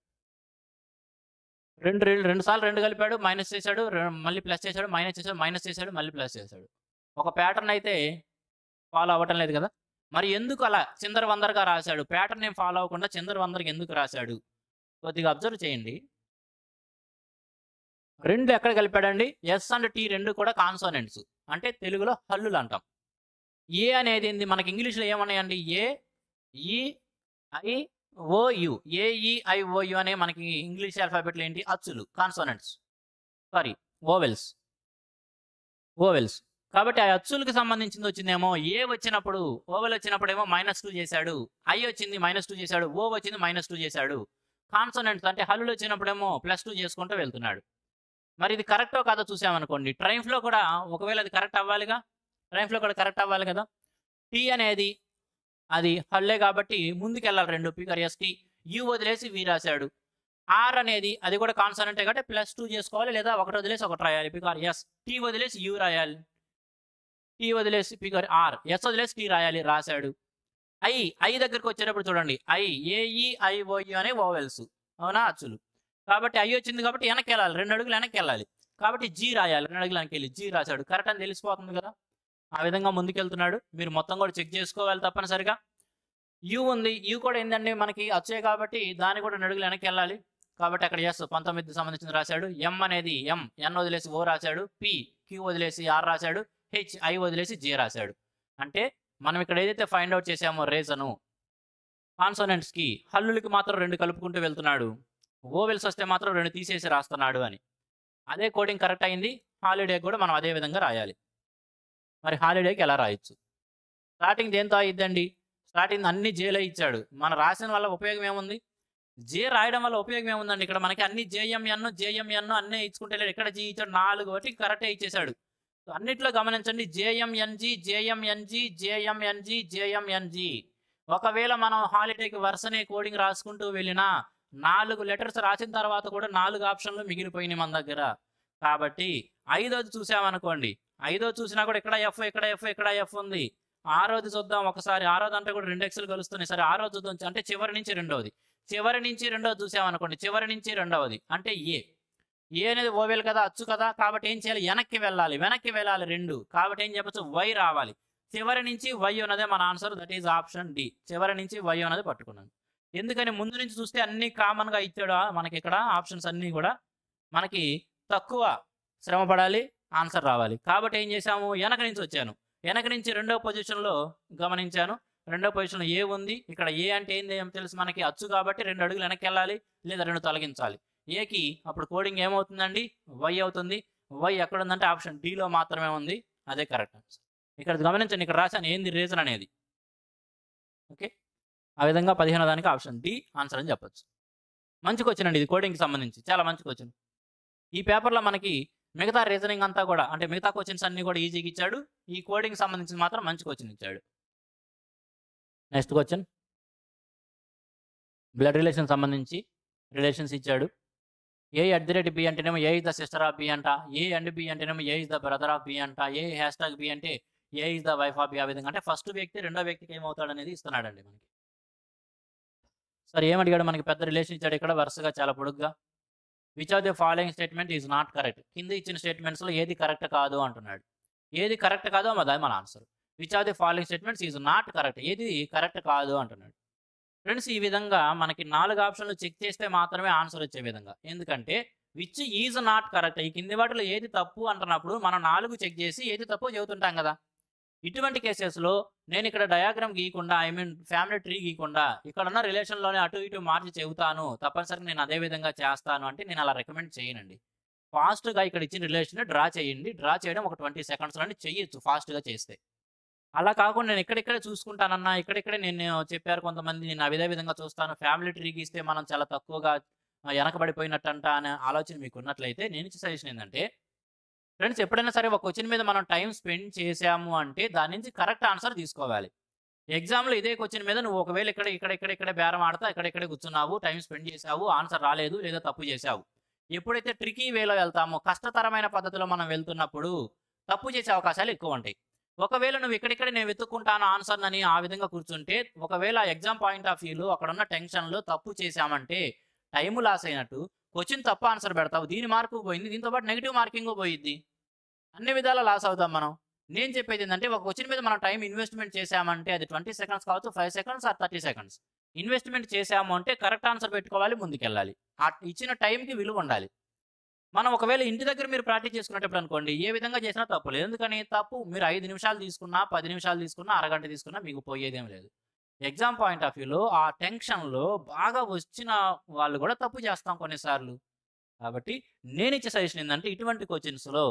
2 సార్లు 2 కలిపాడు, మైనస్ చేశాడు, మళ్ళీ ప్లస్ చేశాడు, మైనస్ చేశాడు, మైనస్ చేశాడు, మళ్ళీ ప్లస్ చేశాడు. ఒక ప్యాటర్న్ అయితే ఫాలో అవ్వటం లేదు కదా. మరి ఎందుకు అలా చిందరవందరగా రాశాడు, ప్యాటర్న్ ఏం ఫాలో అవ్వకుండా చిందరవందరగా ఎందుకు రాశాడు, కొద్దిగా అబ్జర్వ్ చేయండి. 2 ఎక్కడ కలిపాడండి, ఎస్ అండ్ టీ 2 కూడా కాన్సోనెంట్స్, అంటే తెలుగులో హల్లులు అంటాం. ఏ అనేది ఏంది, మనకి ఇంగ్లీష్లో ఏమన్నాయండి, AEIOU, AEIOU అనే మనకి ఇంగ్లీష్ ఆల్ఫాబెట్లో ఏంటి, అచ్చులు, కాన్సోనెంట్స్, ఓవెల్స్. కాబట్టి ఆ అచ్చులకు సంబంధించింది వచ్చిందేమో, ఏ వచ్చినప్పుడు, ఓవెల్ వచ్చినప్పుడేమో -2 చేశాడు, ఐ వచ్చింది -2 చేశాడు, ఓ వచ్చింది -2 చేశాడు. కాన్సోనెంట్స్ అంటే హల్లులు వచ్చినప్పుడేమో +2 చేసుకుంటూ వెళ్తున్నాడు. మరి ఇది కరెక్టో కాదో చూసామనుకోండి, ట్రైంఫ్లో కూడా ఒకవేళ అది కరెక్ట్ అవ్వాలిగా, ట్రైంఫ్లో కూడా కరెక్ట్ అవ్వాలి కదా. టీ అనేది అది హల్లే కాబట్టి ముందుకెళ్ళాలి 2, పికర్ ఎస్టీ. యూ వదిలేసి వి రాశాడు. ఆర్ అనేది అది కూడా కాన్సోనెంటే కాబట్టి +2 చేసుకోవాలి, లేదా ఒకటి వదిలేసి ఒకటి రాయాలి, పికర్ ఎస్. టీ వదిలేసి యూ రాయాలి, టీ వదిలేసి పికర్ ఆర్, ఎస్ వదిలేసి టీ రాయాలి, రాశాడు. ఐ దగ్గరికి వచ్చేటప్పుడు చూడండి, AEIOU అనే ఓవెల్స్, అవునా, అచ్చులు. కాబట్టి ఐ వచ్చింది కాబట్టి వెనక్కి వెళ్ళాలి, 2 అడుగులు వెనక్కి వెళ్ళాలి, కాబట్టి జీ రాయాలి, 2 అడుగులు వెనక్కి వెళ్ళి జీ రాశాడు. కరెక్ట్ అని తెలిసిపోతుంది కదా, ఆ విధంగా ముందుకెళ్తున్నాడు. మీరు మొత్తం కూడా చెక్ చేసుకోవాలి తప్పనిసరిగా. యూ ఉంది, యూ కూడా ఏంటంటే మనకి వచ్చే కాబట్టి దాన్ని కూడా 2 అడుగులు వెనక్కి వెళ్ళాలి, కాబట్టి అక్కడ ఎస్ 19 సంబంధించింది రాశాడు. ఎం అనేది ఎన్ వదిలేసి ఓ రాశాడు, క్యూ వదిలేసి ఆర్ రాశాడు, ఐ వదిలేసి జే రాశాడు. అంటే మనం ఇక్కడ ఏదైతే ఫైండ్ అవుట్ చేసామో రీజను కాన్సోనెంట్స్‌కి హల్లులకి మాత్రం 2 కలుపుకుంటూ వెళ్తున్నాడు. వోవెల్స్ వస్తే మాత్రం 2 తీసేసి రాస్తున్నాడు అని. అదే కోడింగ్ కరెక్ట్ అయింది. హాలిడే కూడా మనం అదే విధంగా రాయాలి. మరి హాలిడేకి ఎలా రాయొచ్చు? స్టార్టింగ్ దేంతో అయిద్దండి? స్టార్టింగ్ అన్ని జేలే ఇచ్చాడు. మనం రాసిన వల్ల ఉపయోగం ఏముంది? జే రాయడం వల్ల ఉపయోగం ఏముందండి? ఇక్కడ మనకి అన్ని జేఎంఎన్ అన్నీ ఇచ్చుకుంటే లేదు. ఇక్కడ జీ ఇచ్చాడు. 4 వాటికి కరెక్టే ఇచ్చేసాడు. సో అన్నిట్లో గమనించండి జేఎంఎన్జీ. ఒకవేళ మనం హాలిడేకి వరుసనే కోడింగ్ రాసుకుంటూ వెళ్ళినా 4 లెటర్స్ రాసిన తర్వాత కూడా 4 ఆప్షన్లు మిగిలిపోయినాయి మన దగ్గర. కాబట్టి ఐదోది చూసామనుకోండి. ఐదోది చూసినా కూడా ఇక్కడ ఎఫ్ ఉంది. ఆరోది చూద్దాం ఒకసారి. ఆరోది అంటే కూడా 2 ఎక్స్‌లు కలుస్తున్నాయి. సరే ఆరోది చూద్దాం. అంటే చివరి నుంచి రెండోది. చివరి నుంచి రెండోది చూసామనుకోండి. చివరి నుంచి రెండవది అంటే ఏ. ఏ అనేది ఓవెల్ కదా, అచ్చు కదా. కాబట్టి ఏం చేయాలి? వెనక్కి వెళ్ళాలి 2. కాబట్టి ఏం చెప్పొచ్చు? వై రావాలి. చివరి నుంచి వై ఉన్నదే మన answer. That is option D. చివరి నుంచి వై ఉన్నది పట్టుకున్నాను. ఎందుకని ముందు నుంచి చూస్తే అన్ని కామన్‌గా ఇచ్చాడు మనకి ఇక్కడ ఆప్షన్స్ అన్నీ కూడా. మనకి తక్కువ శ్రమ పడాలి, ఆన్సర్ రావాలి. కాబట్టి ఏం చేశాము? వెనక నుంచి వచ్చాను. వెనక నుంచి రెండో పొజిషన్‌లో గమనించాను. రెండో పొజిషన్‌లో ఏ ఉంది. ఇక్కడ ఏ అంటే ఏంది ఏం తెలుసు మనకి? అచ్చు కాబట్టి 2 అడుగులు వెనక్కి వెళ్ళాలి లేదా 2 తొలగించాలి. ఏకి అప్పుడు కోడింగ్ ఏమవుతుందండి? వై అవుతుంది. వై ఎక్కడుందంటే ఆప్షన్ డిలో మాత్రమే ఉంది. అదే కరెక్ట్ ఆన్సర్. ఇక్కడ గమనించండి. ఇక్కడ రాశాను ఏంది రీజన్ అనేది. ఓకే. ఆ విధంగా 15వ దానికి ఆప్షన్ డి ఆన్సర్ అని చెప్పొచ్చు. మంచి క్వెషన్ అండి ఇది కోడింగ్‌కి సంబంధించి. చాలా మంచి క్వెషన్. ఈ పేపర్‌లో మనకి మిగతా రీజనింగ్ అంతా కూడా అంటే మిగతా క్వెషన్స్ అన్నీ కూడా ఈజీగా ఇచ్చాడు. ఈ కోడింగ్‌కి సంబంధించి మాత్రం మంచి క్వెషన్ ఇచ్చాడు. Next question. బ్లడ్ రిలేషన్ సంబంధించి రిలేషన్స్ ఇచ్చాడు. ఏ@బి అంటేనేమో A is the sister of B అంట. ఏ అండ్ బి అంటేనేమో A is the brother of B అంట. ఏ#బి అంటే A is the wife of B. ఆ విధంగా అంటే ఫస్ట్ వ్యక్తి రెండో వ్యక్తికి ఏమవుతాడు అనేది ఇస్తున్నాడండి మనకి. సరే ఏమడిగాడు? మనకి పెద్ద రిలేషన్ ఇచ్చాడు ఇక్కడ వరుసగా చాలా పొడుగ్గా. Which of the following statement is not correct. కింద ఇచ్చిన స్టేట్మెంట్స్‌లో ఏది కరెక్ట్ కాదు అంటున్నాడు. ఏది కరెక్ట్ కాదో అది మన answer. Which of the following statements is not correct. ఏది కరెక్ట్ కాదు అంటున్నాడు. ఫ్రెండ్స్ ఈ విధంగా మనకి 4 ఆప్షన్లు చెక్ చేస్తే మాత్రమే ఆన్సర్ వచ్చే విధంగా. ఎందుకంటే విచ్ ఈజ్ నాట్ కరెక్ట్. ఈ కింది వాటిలో ఏది తప్పు అంటున్నప్పుడు మనం 4 చెక్ చేసి ఏది తప్పు చెబుతుంటాం కదా. ఇటువంటి కేసెస్‌లో నేను ఇక్కడ డయాగ్రామ్ గీయకుండా ఫ్యామిలీ ట్రీ గీయకుండా ఇక్కడున్న రిలేషన్‌లోనే అటు ఇటు మార్చి చెబుతాను. తప్పనిసరిగా నేను అదే విధంగా చేస్తాను అంటే నేను అలా రికమెండ్ చేయనండి. ఫాస్ట్‌గా ఇక్కడ ఇచ్చిన రిలేషన్ డ్రా చేయండి. డ్రా చేయడం ఒక 20 సెకండ్స్‌లోనే చేయొచ్చు ఫాస్ట్‌గా చేస్తే. అలా కాకుండా నేను ఇక్కడిక్కడే చూసుకుంటానన్నా, ఇక్కడిక్కడే నేను చెప్పారు కొంతమంది నేను అదే విధంగా చూస్తాను. ఫ్యామిలీ ట్రీ గీస్తే మనం చాలా తక్కువగా వెనకబడిపోయినట్టంట అనే ఆలోచన మీకున్నట్లయితే నేను ఇచ్చే సజెషన్ ఏందంటే, ఫ్రెండ్స్ ఎప్పుడైనా సరే ఒక క్వెషన్ మీద మనం టైం స్పెండ్ చేశాము అంటే దాని నుంచి కరెక్ట్ ఆన్సర్ తీసుకోవాలి. ఎగ్జామ్‌లో ఇదే క్వెషన్ మీద నువ్వు ఒకవేళ ఇక్కడ బేరం ఆడతా ఇక్కడే కూర్చున్నావు, టైం స్పెండ్ చేశావు, ఆన్సర్ రాలేదు లేదా తప్పు చేశావు. ఎప్పుడైతే ట్రికీ వేలో వెళ్తామో, కష్టతరమైన పద్ధతిలో మనం వెళ్తున్నప్పుడు తప్పు చేసే అవకాశాలు ఎక్కువ ఉంటాయి. ఒకవేళ నువ్వు ఇక్కడిక్కడే నేను వెతుక్కుంటాను ఆన్సర్‌నని ఆ విధంగా కూర్చుంటే, ఒకవేళ ఎగ్జామ్ పాయింట్ ఆఫ్ వ్యూలో అక్కడున్న టెన్షన్‌లో తప్పు చేశామంటే టైము లాస్ అయినట్టు. క్వెషన్ తప్పు ఆన్సర్ పెడతావు. దీని మార్కు పోయింది. దీంతో పాటు నెగెటివ్ మార్కింగు పోయిద్ది. అన్ని విధాలా లాస్ అవుతాం మనం. నేను చెప్పేది ఏందంటే ఒక క్వెషన్ మీద మనం టైం ఇన్వెస్ట్‌మెంట్ చేశామంటే అది 20 సెకండ్స్ కావచ్చు, 5 సెకండ్స్ ఆర్ 30 సెకండ్స్. ఇన్వెస్ట్‌మెంట్ చేశాము అంటే కరెక్ట్ ఆన్సర్ పెట్టుకోవాలి, ముందుకెళ్ళాలి. ఇచ్చిన టైంకి విలువ ఉండాలి. మనం ఒకవేళ ఇంటి దగ్గర మీరు ప్రాక్టీస్ చేసుకునేటప్పుడు అనుకోండి, ఏ విధంగా చేసినా తప్పు లేదు. ఎందుకని తప్పు? మీరు 5 నిమిషాలు తీసుకున్నా, 10 నిమిషాలు తీసుకున్నా, అరగంట తీసుకున్నా మీకు పోయేదేం లేదు. ఎగ్జామ్ పాయింట్ ఆఫ్ వ్యూలో ఆ టెన్షన్‌లో బాగా వచ్చిన వాళ్ళు కూడా తప్పు చేస్తాం కొన్నిసార్లు. కాబట్టి నేనిచ్చే సజెషన్ ఏందంటే ఇటువంటి క్వెషన్స్‌లో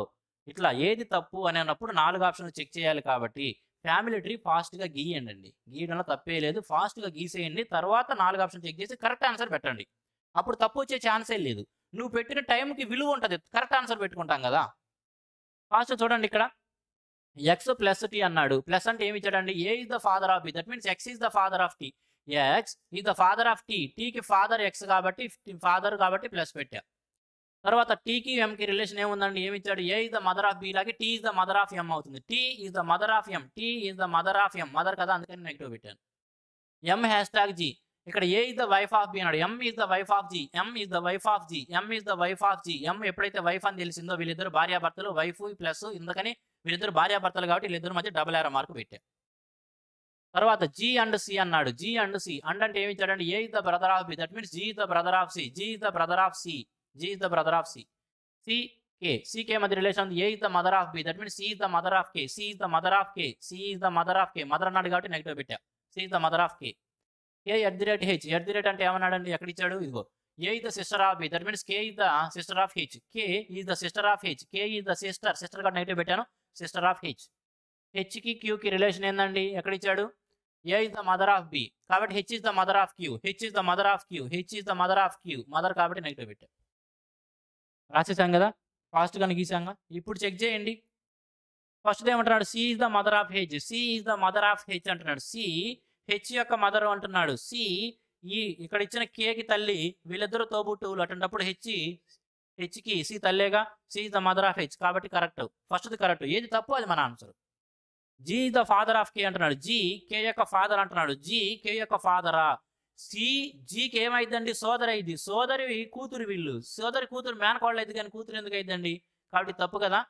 ఇట్లా ఏది తప్పు అని అన్నప్పుడు 4 ఆప్షన్లు చెక్ చేయాలి కాబట్టి ఫ్యామిలీ ట్రీ ఫాస్ట్‌గా గీయండండి. గీయడంలో తప్పే లేదు. ఫాస్ట్‌గా గీసేయండి. తర్వాత 4 ఆప్షన్లు చెక్ చేసి కరెక్ట్ ఆన్సర్ పెట్టండి. అప్పుడు తప్పు వచ్చే ఛాన్సే లేదు. నువ్వు పెట్టిన టైంకి విలువ ఉంటది. కరెక్ట్ ఆన్సర్ పెట్టుకుంటాం గదా! ఫాస్ట్ చూడండి ఇక్కడ. ఎక్స్ ప్లస్ టీ అన్నాడు. ప్లస్ అంటే ఏమి ఇచ్చాడండి? A is the father of B. That means X is the father of T. X is the father of T. టీకి ఫాదర్ ఎక్స్ కాబట్టి ఫాదర్ కాబట్టి ప్లస్ పెట్టా. తర్వాత టీకి ఎంకి రిలేషన్ ఏముందండి? ఏమి ఇచ్చాడు? A is the mother of B లాగే T is the mother of M అవుతుంది. T is the mother of M. T is the mother of M. Mother కదా అందుకని నెగెటివ్ పెట్టాను. ఎం#జీ. ఇక్కడ A is the wife of B అన్నాడు. M is the wife of G. M is the wife of G. M is the wife of G. M ఎప్పుడైతే wife అని తెలిసిందో వీళ్ళిద్దరు భార్యాభర్తలు, వైఫ్ ప్లస్ ఎందుకని వీళ్ళిద్దరు భార్యాభర్తలు కాబట్టి వీళ్ళిద్దరి మధ్య డబుల్ ఏరో మార్క్ పెట్టా. తర్వాత జీ అండ్ సి అన్నాడు. జీ అండ్ సి అంటే ఏమి ఇచ్చాడంటే A is the brother of B. That means G is the brother of C. G is the brother of C. G is the brother of C. C K C K మధ్య relation A is the mother of B, that means C is the mother of K, C is the mother of K, C is the mother of K. Mother అన్నాడు కాబట్టి negative పెట్టా. C is the mother of K. K at the rate H, at the rate అంటే ఏమన్నాడండి, ఎక్కడ ఇచ్చాడు, ఇదిగో. A is the sister of B, that means K is the sister of H, K is the sister of H, K is the sister, sister కాబట్టి negative పెట్టాను, sister of H. హెచ్కి క్యూకి relation ఏందండి, ఎక్కడ ఇచ్చాడు, A is the mother of B కాబట్టి H is the mother of Q, H is the mother of Q, H is the mother of Q, mother కాబట్టి negative పెట్టాం. రాసేసాం కదా, ఫాస్ట్గా గీసాంగా. ఇప్పుడు చెక్ చేయండి. ఫస్ట్ ఏమంటున్నాడు, C is the mother of H, C is the mother of H అంటున్నాడు. C H యొక్క mother అంటున్నాడు. సి ఈ ఇక్కడ ఇచ్చిన కేకి తల్లి, వీళ్ళిద్దరూ తోబుట్టువులు. అటువంటిప్పుడు హెచ్కి సి తల్లేగా, C is the mother of H కాబట్టి కరెక్ట్. ఫస్ట్ది కరెక్ట్, ఏది తప్పు అది మన answer. G is the father of K అంటున్నాడు. జీ కే యొక్క ఫాదర్ అంటున్నాడు. జీ కే యొక్క ఫాదరా, సి జీకి ఏమైందండి, సోదరి అయింది. సోదరి కూతురు, వీళ్ళు సోదరి కూతురు మేనకోళ్ళు అయింది కానీ కూతురు ఎందుకు అయిందండి, కాబట్టి తప్పు కదా.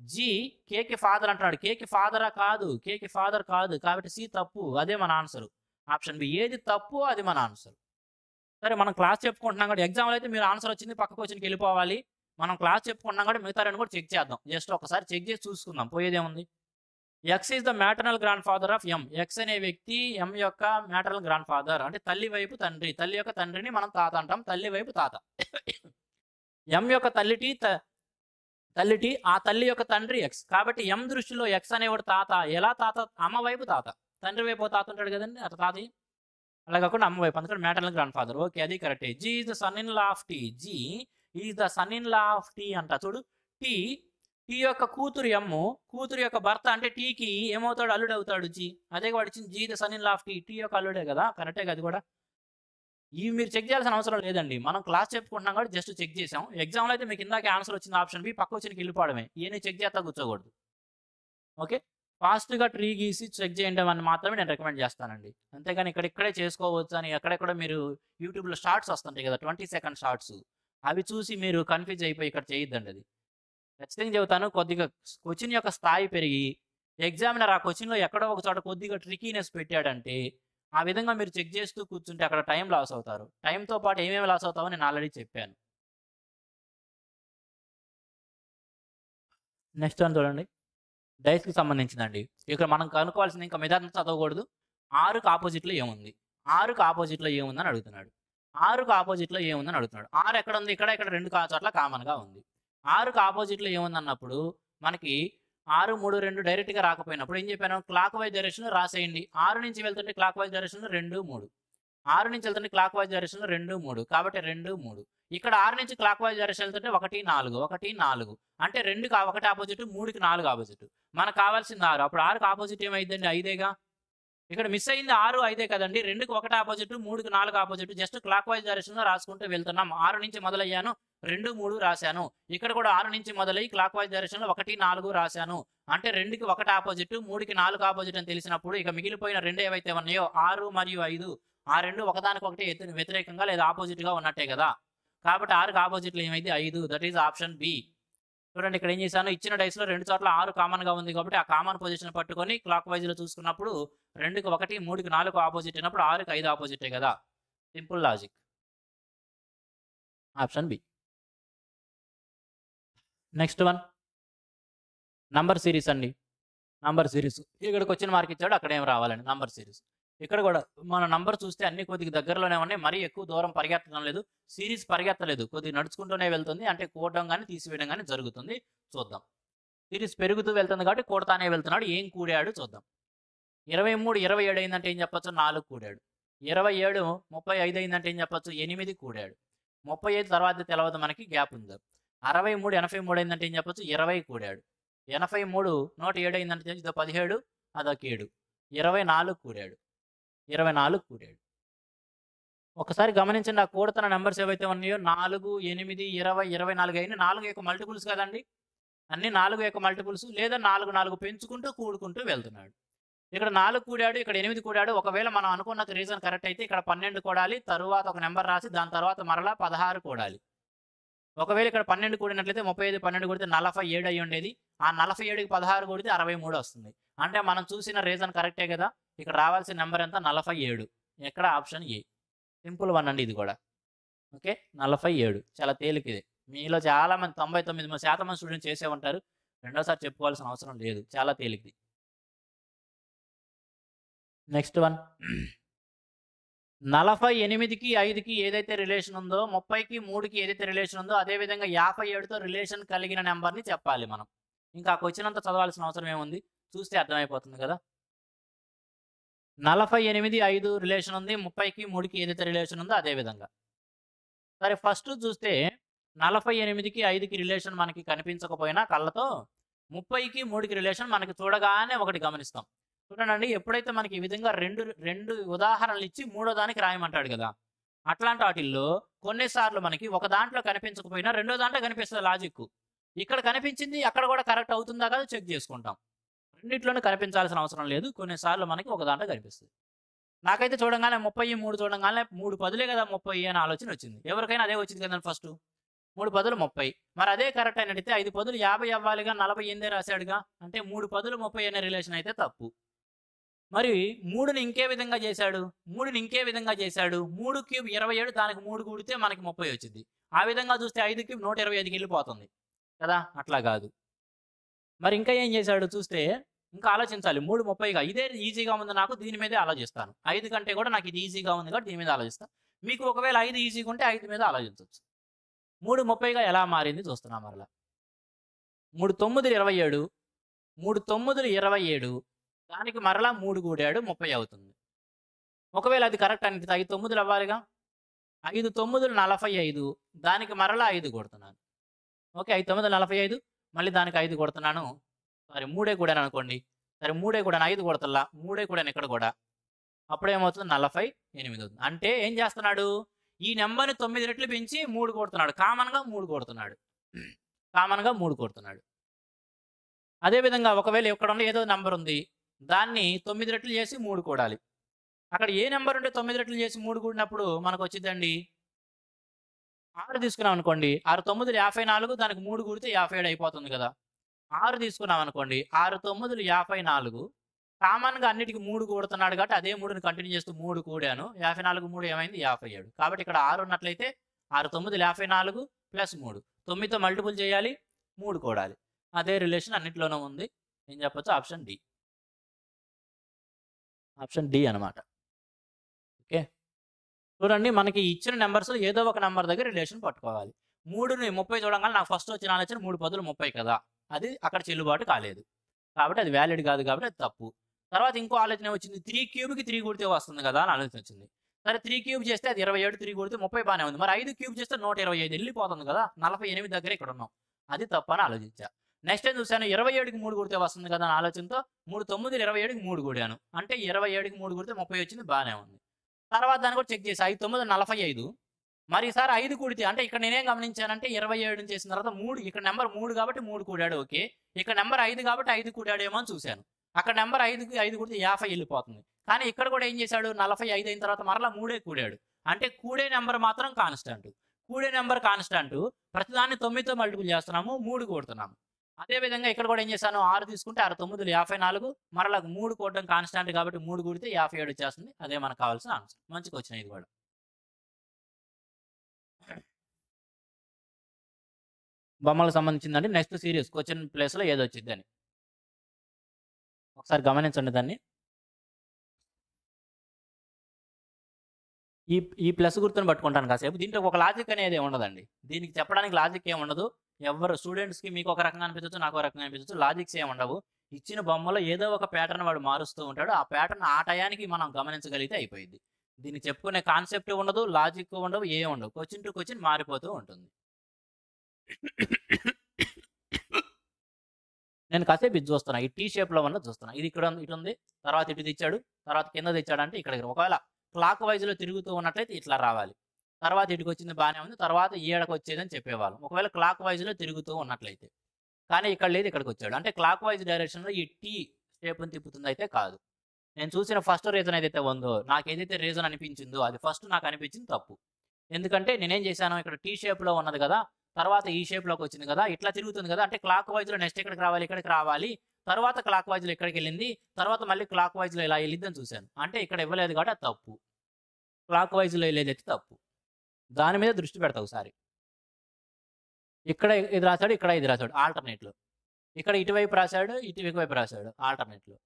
జీ కేకి ఫాదర్ అంటున్నాడు. కేకి ఫాదరా కాదు, కేకి ఫాదర్ కాదు కాబట్టి సి తప్పు, అదే మన ఆన్సర్. ఆప్షన్ బి, ఏది తప్పు అది మన ఆన్సర్. సరే, మనం క్లాస్ చెప్పుకుంటున్నాం కూడా, ఎగ్జామ్లో అయితే మీరు ఆన్సర్ వచ్చింది పక్క క్వశ్చన్కి వెళ్ళిపోవాలి. మనం క్లాస్ చెప్పుకుంటున్నాం కూడా మిగతా రెండు కూడా చెక్ చేద్దాం. జస్ట్ ఒకసారి చెక్ చేసి చూసుకుందాం, పోయేదేముంది. X is the maternal grandfather of M. X అనే వ్యక్తి ఎం యొక్క మ్యాటర్నల్ గ్రాండ్ ఫాదర్, అంటే తల్లి వైపు తండ్రి. తల్లి యొక్క తండ్రిని మనం తాత అంటాం, తల్లి వైపు తాత. ఎం యొక్క తల్లిటి ఆ తల్లి యొక్క తండ్రి ఎక్స్ కాబట్టి ఎం దృష్టిలో ఎక్స్ అనేవాడు తాత. ఎలా తాత, అమ్మ వైపు తాత. తండ్రి వైపు తాత ఉంటాడు కదండి, అట్లా తాత. అలా కాకుండా అమ్మ వైపు, అందుకని మ్యాటర్నల్ గ్రాండ్ ఫాదర్. ఓకే, అది కరెక్టే. G is the son in law of T. G is the son in law of T అంట. చూడు, టీ టీ యొక్క కూతురు ఎమ్ము, కూతురు యొక్క భర్త అంటే టీకి ఏమవుతాడు, అల్లుడు అవుతాడు జీ. అదే వాడు ఇచ్చింది, G the son in law of T, T యొక్క అల్లుడే కదా, కరెక్టే కదా. అది కూడా ఇవి మీరు చెక్ చేయాల్సిన అవసరం లేదండి, మనం క్లాస్ చెప్పుకుంటున్నాం కాబట్టి జస్ట్ చెక్ చేసాం. ఎగ్జామ్లో అయితే మీకు ఇందాక ఆన్సర్ వచ్చింది ఆప్షన్ బి, పక్క వచ్చిన వెళ్ళిపోవడమే. ఇవన్నీ చెక్ చేస్తా కూర్చోకూడదు. ఓకే, ఫాస్ట్గా ట్రీ గీసి చెక్ చేయండి అని మాత్రమే నేను రికమెండ్ చేస్తానండి. అంతేగాని ఇక్కడే చేసుకోవచ్చు అని ఎక్కడెక్కడ మీరు యూట్యూబ్లో షార్ట్స్ వస్తుంటాయి కదా, 20 సెకండ్ షార్ట్స్, అవి చూసి మీరు కన్ఫ్యూజ్ అయిపోయి ఇక్కడ చేయొద్దండి. అది ఖచ్చితంగా చెబుతాను, కొద్దిగా క్వశ్చన్ యొక్క స్థాయి పెరిగి ఎగ్జామినర్ ఆ క్వశ్చన్లో ఎక్కడో ఒక చోట కొద్దిగా ట్రికీనెస్ పెట్టాడంటే ఆ విధంగా మీరు చెక్ చేస్తూ కూర్చుంటే అక్కడ టైం లాస్ అవుతారు. టైంతో పాటు ఏమేమి లాస్ అవుతావో నేను ఆల్రెడీ చెప్పాను. నెక్స్ట్ అని చూడండి, డైస్కి సంబంధించిందండి. ఇక్కడ మనం కనుక్కోవాల్సింది, ఇంకా మిగతా చదవకూడదు. 6కి ఆపోజిట్లో ఏముంది, 6కి ఆపోజిట్లో ఏముందని అడుగుతున్నాడు. 6కి ఆపోజిట్లో ఏముందని అడుగుతున్నాడు. 6 ఎక్కడ ఉంది, ఇక్కడ 2 చోట్ల కామన్గా ఉంది. 6కి ఆపోజిట్లో ఏముంది అన్నప్పుడు మనకి 6, 3, 2 డైరెక్ట్గా రాకపోయినప్పుడు ఏం చెప్పాను, క్లాక్ వైజ్ డైరెక్షన్ రాసేయండి. 6 నుంచి వెళ్తుంటే క్లాక్ వైజ్ డైరెక్షన్ 2, 3. 6 నుంచి వెళ్తుంటే క్లాక్ వైజ్ డైరెక్షన్ 2, 3 కాబట్టి 2, 3. ఇక్కడ 6 నుంచి క్లాక్ వైజ్ డైరెక్షన్ వెళ్తుంటే 1, 4, 1, 4 అంటే 2కి 1 ఆపోజిట్, 3కి 4 ఆపోజిట్. మనకు కావాల్సింది 6. అప్పుడు 6కి ఆపోజిట్ ఏమైందండి, 5ఏగా. ఇక్కడ మిస్ అయింది 6, 5 కదండి. 2కి 1 ఆపోజిట్, 3కి 4 ఆపోజిట్. జస్ట్ క్లాక్ వైజ్ డైరెక్షన్లో రాసుకుంటూ వెళ్తున్నాం. 6 నుంచి మొదలయ్యాను, 2, 3 రాశాను. ఇక్కడ కూడా 6 నుంచి మొదలై క్లాక్ వైజ్ డైరెక్షన్లో 1, 4 రాశాను. అంటే 2కి 1 ఆపోజిట్, 3కి 4 ఆపోజిట్ అని తెలిసినప్పుడు ఇక మిగిలిపోయిన 2 ఏవైతే ఉన్నాయో 6 మరియు 5, ఆ 2 ఒకదానికొకటి వ్యతిరేకంగా లేదా ఆపోజిట్గా ఉన్నట్టే కదా. కాబట్టి 6కి ఆపోజిట్లో ఏమైంది, 5. That is option B. చూడండి, ఇక్కడ ఏం చేశాను, ఇచ్చిన డైస్లో 2 చోట్ల 6 కామన్గా ఉంది కాబట్టి ఆ కామన్ పొజిషన్ పట్టుకొని క్లాక్ వైజ్లో చూసుకున్నప్పుడు 2కి 1, 3కి 4 ఆపోజిట్ అయినప్పుడు 6కి 5 ఆపోజిటే కదా. Simple logic, option B. Next one, number series అండి. నంబర్ సిరీస్ ఇక్కడ క్వశ్చన్ మార్క్ ఇచ్చాడు, అక్కడ ఏం రావాలండి, నంబర్ సిరీస్. ఇక్కడ కూడా మన నంబర్ చూస్తే అన్ని కొద్దిగా దగ్గరలోనే ఉన్నాయి, మరీ ఎక్కువ దూరం పరిగెత్తడం లేదు. సిరీస్ పరిగెత్తలేదు, కొద్దిగా నడుచుకుంటూనే వెళ్తుంది, అంటే కూడడం కానీ తీసివేయడం కానీ జరుగుతుంది. చూద్దాం, సిరీస్ పెరుగుతూ వెళ్తుంది కాబట్టి కూడతానే వెళ్తున్నాడు. ఏం కూడాడు చూద్దాం. 23, 27 అయిందంటే ఏం చెప్పచ్చు, 4 కూడాడు. 27, 35 అయిందంటే ఏం చెప్పచ్చు, 8 కూడాడు. 35 తర్వాత తెలవదు మనకి, గ్యాప్ ఉంది. 63, 83 అయిందంటే ఏం చెప్పచ్చు, 20 కూడాడు. 83, 107 అయిందంటే ఇదో 17, అదొక 7. 24 కూడాడు. 24 కూడాడు. ఒకసారి గమనించండి, ఆ కూడుతున్న నెంబర్స్ ఏవైతే ఉన్నాయో 4, 8, 20, 24 అయినా 4 యొక్క మల్టిపుల్స్ కదండి. అన్ని 4 యొక్క మల్టిపుల్స్, లేదా 4, 4 పెంచుకుంటూ కూడుకుంటూ వెళ్తున్నాడు. ఇక్కడ 4 కూడాడు, ఇక్కడ 8 కూడాడు. ఒకవేళ మనం అనుకున్న రీజన్ కరెక్ట్ అయితే ఇక్కడ 12 కూడాలి, తరువాత ఒక నెంబర్ రాసి దాని తర్వాత మరలా 16 కూడాలి. ఒకవేళ ఇక్కడ 12 కూడినట్లయితే 35, 12 కూడితే 47 అయ్యి ఉండేది. ఆ 47కి 16 కూడితే 63 వస్తుంది. అంటే మనం చూసిన రీజన్ కరెక్టే కదా. ఇక్కడ రావాల్సిన నెంబర్ ఎంత, 47. ఎక్కడ, ఆప్షన్ ఏ. సింపుల్ వన్ అండి ఇది కూడా. ఓకే, 47 చాలా తేలిక ఇది. మీలో చాలా మంది 99% మంది స్టూడెంట్స్ చేసే ఉంటారు. రెండోసారి చెప్పుకోవాల్సిన అవసరం లేదు. చాలా తేలికది. నెక్స్ట్ వన్ 48కి 5కి ఏదైతే రిలేషన్ ఉందో, 30కి 3కి ఏదైతే రిలేషన్ ఉందో, అదే విధంగా 57తో రిలేషన్ కలిగిన నంబర్‌ని చెప్పాలి మనం. ఇంకా ఆ క్వెషన్ అంతా చదవాల్సిన అవసరం ఏముంది? చూస్తే అర్థమైపోతుంది కదా! 48, 5 రిలేషన్ ఉంది. 30కి 3కి ఏదైతే రిలేషన్ ఉందో అదే విధంగా. సరే ఫస్ట్ చూస్తే 48కి 5కి రిలేషన్ మనకి కనిపించకపోయినా కళ్ళతో 30కి 3కి రిలేషన్ మనకి చూడగానే ఒకటి గమనిస్తాం. చూడండి ఎప్పుడైతే మనకి ఈ విధంగా రెండు ఉదాహరణలు ఇచ్చి మూడో దానికి రాయమంటాడు కదా! అట్లాంటి ఆటిల్లో కొన్నిసార్లు మనకి ఒక దాంట్లో కనిపించకపోయినా రెండో దాంట్లో కనిపిస్తది లాజిక్కు. ఇక్కడ కనిపించింది అక్కడ కూడా కరెక్ట్ అవుతుందా కాదో చెక్ చేసుకుంటాం. రెండిట్లోనూ కనిపించాల్సిన అవసరం లేదు. కొన్నిసార్లు మనకి ఒక దాంట్లో కనిపిస్తది. నాకైతే చూడంగానే 33 చూడంగానే 3 పదులే కదా 30 అని ఆలోచన వచ్చింది. ఎవరికైనా అదే వచ్చింది కదండీ ఫస్టు. 3 పదులు 30. మరి అదే కరెక్ట్ అని అడిగితే 5 పదులు 50 అవ్వాలిగా 48 రాసాడుగా. అంటే 3 పదులు 30 అనే రిలేషన్ అయితే తప్పు. మరి 3ని ఇంకే విధంగా చేశాడు? 3ని ఇంకే విధంగా చేశాడు? 3 క్యూబ్ 27 దానికి 3 కూడితే మనకి 30 వచ్చింది. ఆ విధంగా చూస్తే 5 క్యూబ్ 125కి వెళ్ళిపోతుంది. కదా! అట్లా కాదు. మరి ఇంకా ఏం చేశాడు చూస్తే ఇంకా ఆలోచించాలి. 3 30గా ఇదే ఈజీగా ఉంది నాకు దీని మీదే ఆలోచిస్తాను. 5 కంటే కూడా నాకు ఇది ఈజీగా ఉంది కాబట్టి దీని మీద ఆలోచిస్తాను. మీకు ఒకవేళ 5 ఈజీగా ఉంటే 5 మీద ఆలోచించొచ్చు. 3 30గా ఎలా మారింది చూస్తున్నాం మరలా. 3 9లు 27, 3 9లు 27 దానికి మరలా 3 కూడాడు 30 అవుతుంది. ఒకవేళ అది కరెక్ట్ అనిపిస్తే 5 9లు అవ్వాలిగా. 5 9లు 45 దానికి మరలా 5 కొడుతున్నాను. ఓకే. 5 9లు 45 మళ్ళీ దానికి 5 కొడుతున్నాను. సారీ 3 కూడాను అనుకోండి. సరే 3 కూడాను 5 కొడతల్లా. 3 కూడాను ఇక్కడ కూడా. అప్పుడేమవుతుంది 48 అవుతుంది. అంటే ఏం చేస్తున్నాడు? ఈ నంబర్‌ని 9 రెట్లు పెంచి 3 కొడుతున్నాడు. కామన్‌గా 3 కొడుతున్నాడు. కామన్‌గా 3 కొడుతున్నాడు. అదే విధంగా ఒకవేళ ఇక్కడున్న ఏదో నంబర్ ఉంది. దాన్ని 9 రెట్లు చేసి 3 కూడాలి. అక్కడ ఏ నంబర్ ఉంటే 9 రెట్లు చేసి 3 కూడినప్పుడు మనకొచ్చిద్దండి? 6 తీసుకున్నాం అనుకోండి. 6 9లు 54 దానికి 3 కూడితే 57 అయిపోతుంది కదా! 6 తీసుకున్నాం అనుకోండి. 6 9లు 54 కామన్‌గా అన్నిటికి 3 కూడుతున్నాడు కాబట్టి అదే 3ని కంటిన్యూ చేస్తూ 3 కూడాను. 54 3 ఏమైంది? 57. కాబట్టి ఇక్కడ 6 ఉన్నట్లయితే 6 9లు 54 ప్లస్ 3. 9తో మల్టిపుల్ చేయాలి. 3 కూడాలి. అదే రిలేషన్ అన్నిట్లోనూ ఉంది. ఏం చెప్పొచ్చు? Option D. ఆప్షన్ డి అనమాట. ఓకే. చూడండి మనకి ఇచ్చిన నంబర్స్‌లో ఏదో ఒక నంబర్ దగ్గర రిలేషన్ పట్టుకోవాలి. 3ని 30 చూడంగానే నాకు ఫస్ట్ వచ్చిన ఆలోచన 3 పదులు 30 కదా! అది అక్కడ చెల్లుబాటు కాలేదు. కాబట్టి అది వాలిడ్ కాదు కాబట్టి అది తప్పు. తర్వాత ఇంకో ఆలోచన ఏమొచ్చింది? 3 క్యూబ్‌కి 3 కూడితే వస్తుంది కదా! అని ఆలోచన వచ్చింది. సరే 3 క్యూబ్ చేస్తే అది 27 3 కూడితే 30 బానే ఉంది. మరి 5 క్యూబ్ చేస్తే 125 ఎళ్ళిపోతుంది కదా! 48 దగ్గరే ఇక్కడ ఉన్నాం. అది తప్పని ఆలోచించా. నెక్స్ట్ టైమ్ చూసాను 27కి 3 కూడితే వస్తుంది కదా! అని ఆలోచనతో 3 9లు 27కి 3 కూడాను. అంటే 27కి 3 కూడితే 30 వచ్చింది బానే ఉంది. తర్వాత దాన్ని కూడా చెక్ చేశా. 5 9 45 మరి ఈసారి 5 కూడితే అంటే ఇక్కడ నేనేం గమనించానంటే 27 చేసిన తర్వాత 3 ఇక్కడ నంబర్ 3 కాబట్టి 3 కూడాడు ఓకే. ఇక్కడ నంబర్ 5 కాబట్టి 5 కూడాడేమో అని చూశాను. అక్కడ నంబర్ 5కి 5 కూడితే 50 ఎళ్ళిపోతుంది. కానీ ఇక్కడ కూడా ఏం చేశాడు 45 అయిన తర్వాత మరలా 3 కూడాడు. అంటే కూడే నంబర్ మాత్రం కాన్‌స్టాంట్. కూడే నంబర్ కాన్‌స్టాంట్. ప్రతిదాన్ని 9తో మల్టిపుల్ చేస్తున్నాము. 3 కూడుతున్నాము. అదే విధంగా ఇక్కడ కూడా ఏం చేశాను 6 తీసుకుంటే 6 9లు 54 మరలా 3 కూడడం కాన్‌స్టాంట్ కాబట్టి 3 కూడితే 57 వచ్చేస్తుంది. అదే మనకు కావాల్సిన ఆన్సర్. మంచి క్వెషన్ ఇది కూడా. బొమ్మలకు సంబంధించిందండి. నెక్స్ట్ సీరీస్ క్వెషన్ ప్లేస్‌లో ఏదొచ్చిద్దని. ఒకసారి గమనించండి దాన్ని. ఈ ఈ ప్లస్ గుర్తుని పట్టుకుంటాను కాసేపు. దీంట్లో ఒక లాజిక్ అనేది ఉండదండి. దీనికి చెప్పడానికి లాజిక్ ఏమి ఉండదు. ఎవ్వరు స్టూడెంట్స్‌కి మీకు ఒక రకంగా అనిపించొచ్చు, నాకు ఒక రకంగా అనిపించొచ్చు. లాజిక్స్ ఏమి ఉండవు. ఇచ్చిన బొమ్మలో ఏదో ఒక ప్యాటర్న్ వాడు మారుస్తూ ఉంటాడు. ఆ ప్యాటర్న్ ఆ టయానికి మనం గమనించగలిగితే అయిపోయిద్ది. దీనికి చెప్పుకునే కాన్సెప్ట్ ఉండదు, లాజిక్ ఉండవు, ఏమి ఉండవు. క్వెషన్ టు క్వెషన్ మారిపోతూ ఉంటుంది. నేను కాసేపు ఇది చూస్తున్నా. ఈ టీ షేప్‌లో ఉన్నది చూస్తున్నా. ఇది ఇక్కడ ఇటుంది. తర్వాత ఇటు తెచ్చాడు. తర్వాత కింద తెచ్చాడంటే ఇక్కడికి ఒకవేళ క్లాక్ వైజ్‌లో తిరుగుతూ ఉన్నట్లయితే ఇట్లా రావాలి. తర్వాత ఇటుకొచ్చింది బానే ఉంది. తర్వాత ఈడకొచ్చేదని చెప్పేవాళ్ళం. ఒకవేళ క్లాక్ వైజ్‌లో తిరుగుతూ ఉన్నట్లయితే. కానీ ఇక్కడ లేదు ఇక్కడికొచ్చాడు. అంటే క్లాక్ వైజ్ డైరెక్షన్‌లో ఈ టీ షేప్‌ని తిప్పుతుందయితే కాదు. నేను చూసిన ఫస్ట్ రీజన్ ఏదైతే ఉందో, నాకేదైతే రీజన్ అనిపించిందో అది ఫస్ట్ నాకు అనిపించింది తప్పు. ఎందుకంటే నేనేం చేశాను ఇక్కడ టీ షేప్‌లో ఉన్నది కదా! తర్వాత ఈ షేప్‌లోకి వచ్చింది కదా! ఇట్లా తిరుగుతుంది కదా! అంటే క్లాక్ వైజ్‌లో నెక్స్ట్ ఎక్కడికి రావాలి? ఇక్కడికి రావాలి. తర్వాత క్లాక్ వైజ్‌లో ఇక్కడికెళ్ళింది. తర్వాత మళ్ళీ క్లాక్ వైజ్‌లో ఇలా ఎళ్ళిద్దని చూశాను. అంటే ఇక్కడ ఇవ్వలేదు కాబట్టి అది తప్పు. క్లాక్ వైజ్‌లో ఎళ్ళేదైతే తప్పు. దాని మీద దృష్టి పెడతా ఒకసారి. ఇక్కడ ఇది రాసాడు, ఇక్కడ ఇది రాసాడు ఆల్టర్‌నేట్‌లో. ఇక్కడ ఇటువైపు రాసాడు, ఇటువైపు రాసాడు ఆల్టర్‌నేట్‌లో.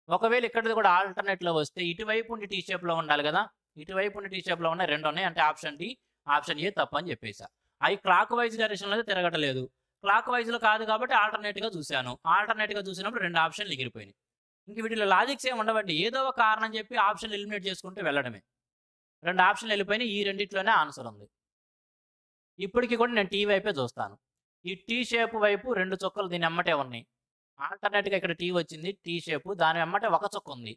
ఒకవేళ ఇక్కడిది కూడా ఆల్టర్‌నేట్‌లో వస్తే ఇటువైపు ఉండి టీ షేప్‌లో ఉండాలి గదా! ఇటువైపు ఉండి టీ షేప్‌లో ఉన్నాయి 2 ఉన్నాయి. అంటే ఆప్షన్ డి, ఆప్షన్ ఏ తప్పని జెప్పేసా. అయి క్లాక్ వైస్ డైరెక్షన్‌లో అయితే తిరగట్లేదు. క్లాక్ వైస్‌లో కాదు కాబట్టి ఆల్టర్‌నేట్‌గా చూసాను. ఆల్టర్‌నేట్‌గా చూసినప్పుడు 2 ఆప్షన్‌లు ఎగిరిపోయినాయి. ఇంక వీటిలో లాజిక్స్ ఏమి ఉండవండి. ఏదో ఒక కారణం చెప్పి ఆప్షన్ ఎలిమినేట్ చేసుకుంటూ వెళ్ళడమే. 2 ఆప్షన్‌లు ఎళ్ళిపోయినాయి. ఈ రెండిట్లోనే ఆన్సర్ ఉంది. ఇప్పటికి కూడా నేను టీ వైపే చూస్తాను. ఈ టీ షేప్ వైపు 2 చుక్కలు దీని ఎమ్మటే ఉన్నాయి. ఆల్టర్‌నేట్‌గా ఇక్కడ టీ వచ్చింది. టీ షేపు దాని ఎమ్మటే ఒక చుక్క ఉంది.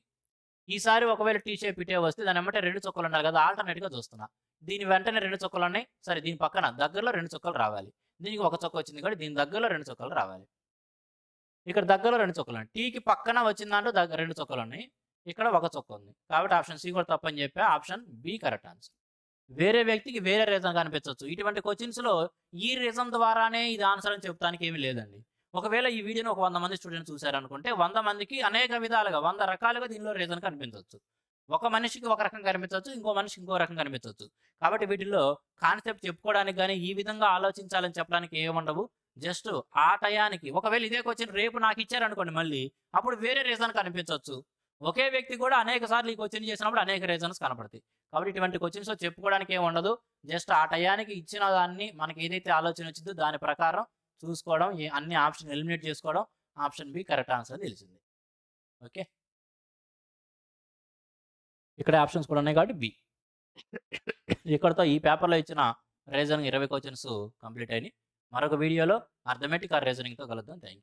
ఈసారి ఒకవేళ టీ షేప్ ఇటే వస్తే దాని ఎమ్మటే 2 చుక్కలు ఉండాలి కదా! ఆల్టర్‌నేట్‌గా చూస్తున్నా. దీని వెంటనే 2 చుక్కలున్నాయి. సరే దీని పక్కన దగ్గరలో 2 చుక్కలు రావాలి. దీనికి ఒక చుక్క వచ్చింది కాబట్టి దీని దగ్గరలో 2 చుక్కలు రావాలి. ఇక్కడ దగ్గరలో 2 చుక్కలున్నాయి. టీకి పక్కన వచ్చిన దాంట్లో 2 చుక్కలున్నాయి. ఇక్కడ ఒక చుక్క ఉంది. కాబట్టి ఆప్షన్ సి కూడా తప్పని చెప్పా. Option B correct answer. వేరే వ్యక్తికి వేరే రీజన్ కనిపించొచ్చు. ఇటువంటి క్వెషన్స్‌లో ఈ రీజన్ ద్వారానే ఇది ఆన్సర్ అని చెప్తానికి ఏమీ లేదండి. ఒకవేళ ఈ వీడియోని ఒక 100 మంది స్టూడెంట్స్ చూసారనుకుంటే 100 మందికి అనేక విధాలుగా 100 రకాలుగా దీనిలో రీజన్ కనిపించొచ్చు. ఒక మనిషికి ఒక రకం కనిపించొచ్చు. ఇంకో మనిషికి ఇంకో రకం కనిపించొచ్చు. కాబట్టి వీటిల్లో కాన్సెప్ట్ చెప్పుకోవడానికి గాని, ఈ విధంగా ఆలోచించాలని చెప్పడానికి ఏముండవు. జస్ట్ ఆ టయానికి ఒకవేళ ఇదే క్వెషన్ రేపు నాకిచ్చారనుకోండి మళ్ళీ, అప్పుడు వేరే రీజన్ కనిపించొచ్చు. ఒకే వ్యక్తి కూడా అనేక సార్లు ఈ క్వెషన్ చేసినప్పుడు అనేక రీజన్స్ కనపడతాయి. కాబట్టి ఇటువంటి క్వెషన్స్‌లో చెప్పుకోవడానికి ఏముండదు. జస్ట్ ఆ టయానికి ఇచ్చిన దాన్ని మనకి ఏదైతే ఆలోచన వచ్చిందో దాని ప్రకారం చూసుకోవడం, అన్ని ఆప్షన్ ఎలిమినేట్ చేసుకోవడం. ఆప్షన్ బి కరెక్ట్ ఆన్సర్ అని తెలిసింది. ఓకే. ఇక్కడ ఆప్షన్స్ కూడా ఉన్నాయి కాబట్టి బి. ఇక్కడితో ఈ పేపర్‌లో ఇచ్చిన రీజనింగ్ 20 క్వెషన్స్ కంప్లీట్ అయినాయి. మరొక వీడియోలో అర్థమెటిక్ ఆర్ రీజనింగ్‌తో కలుద్దాం. Thank you.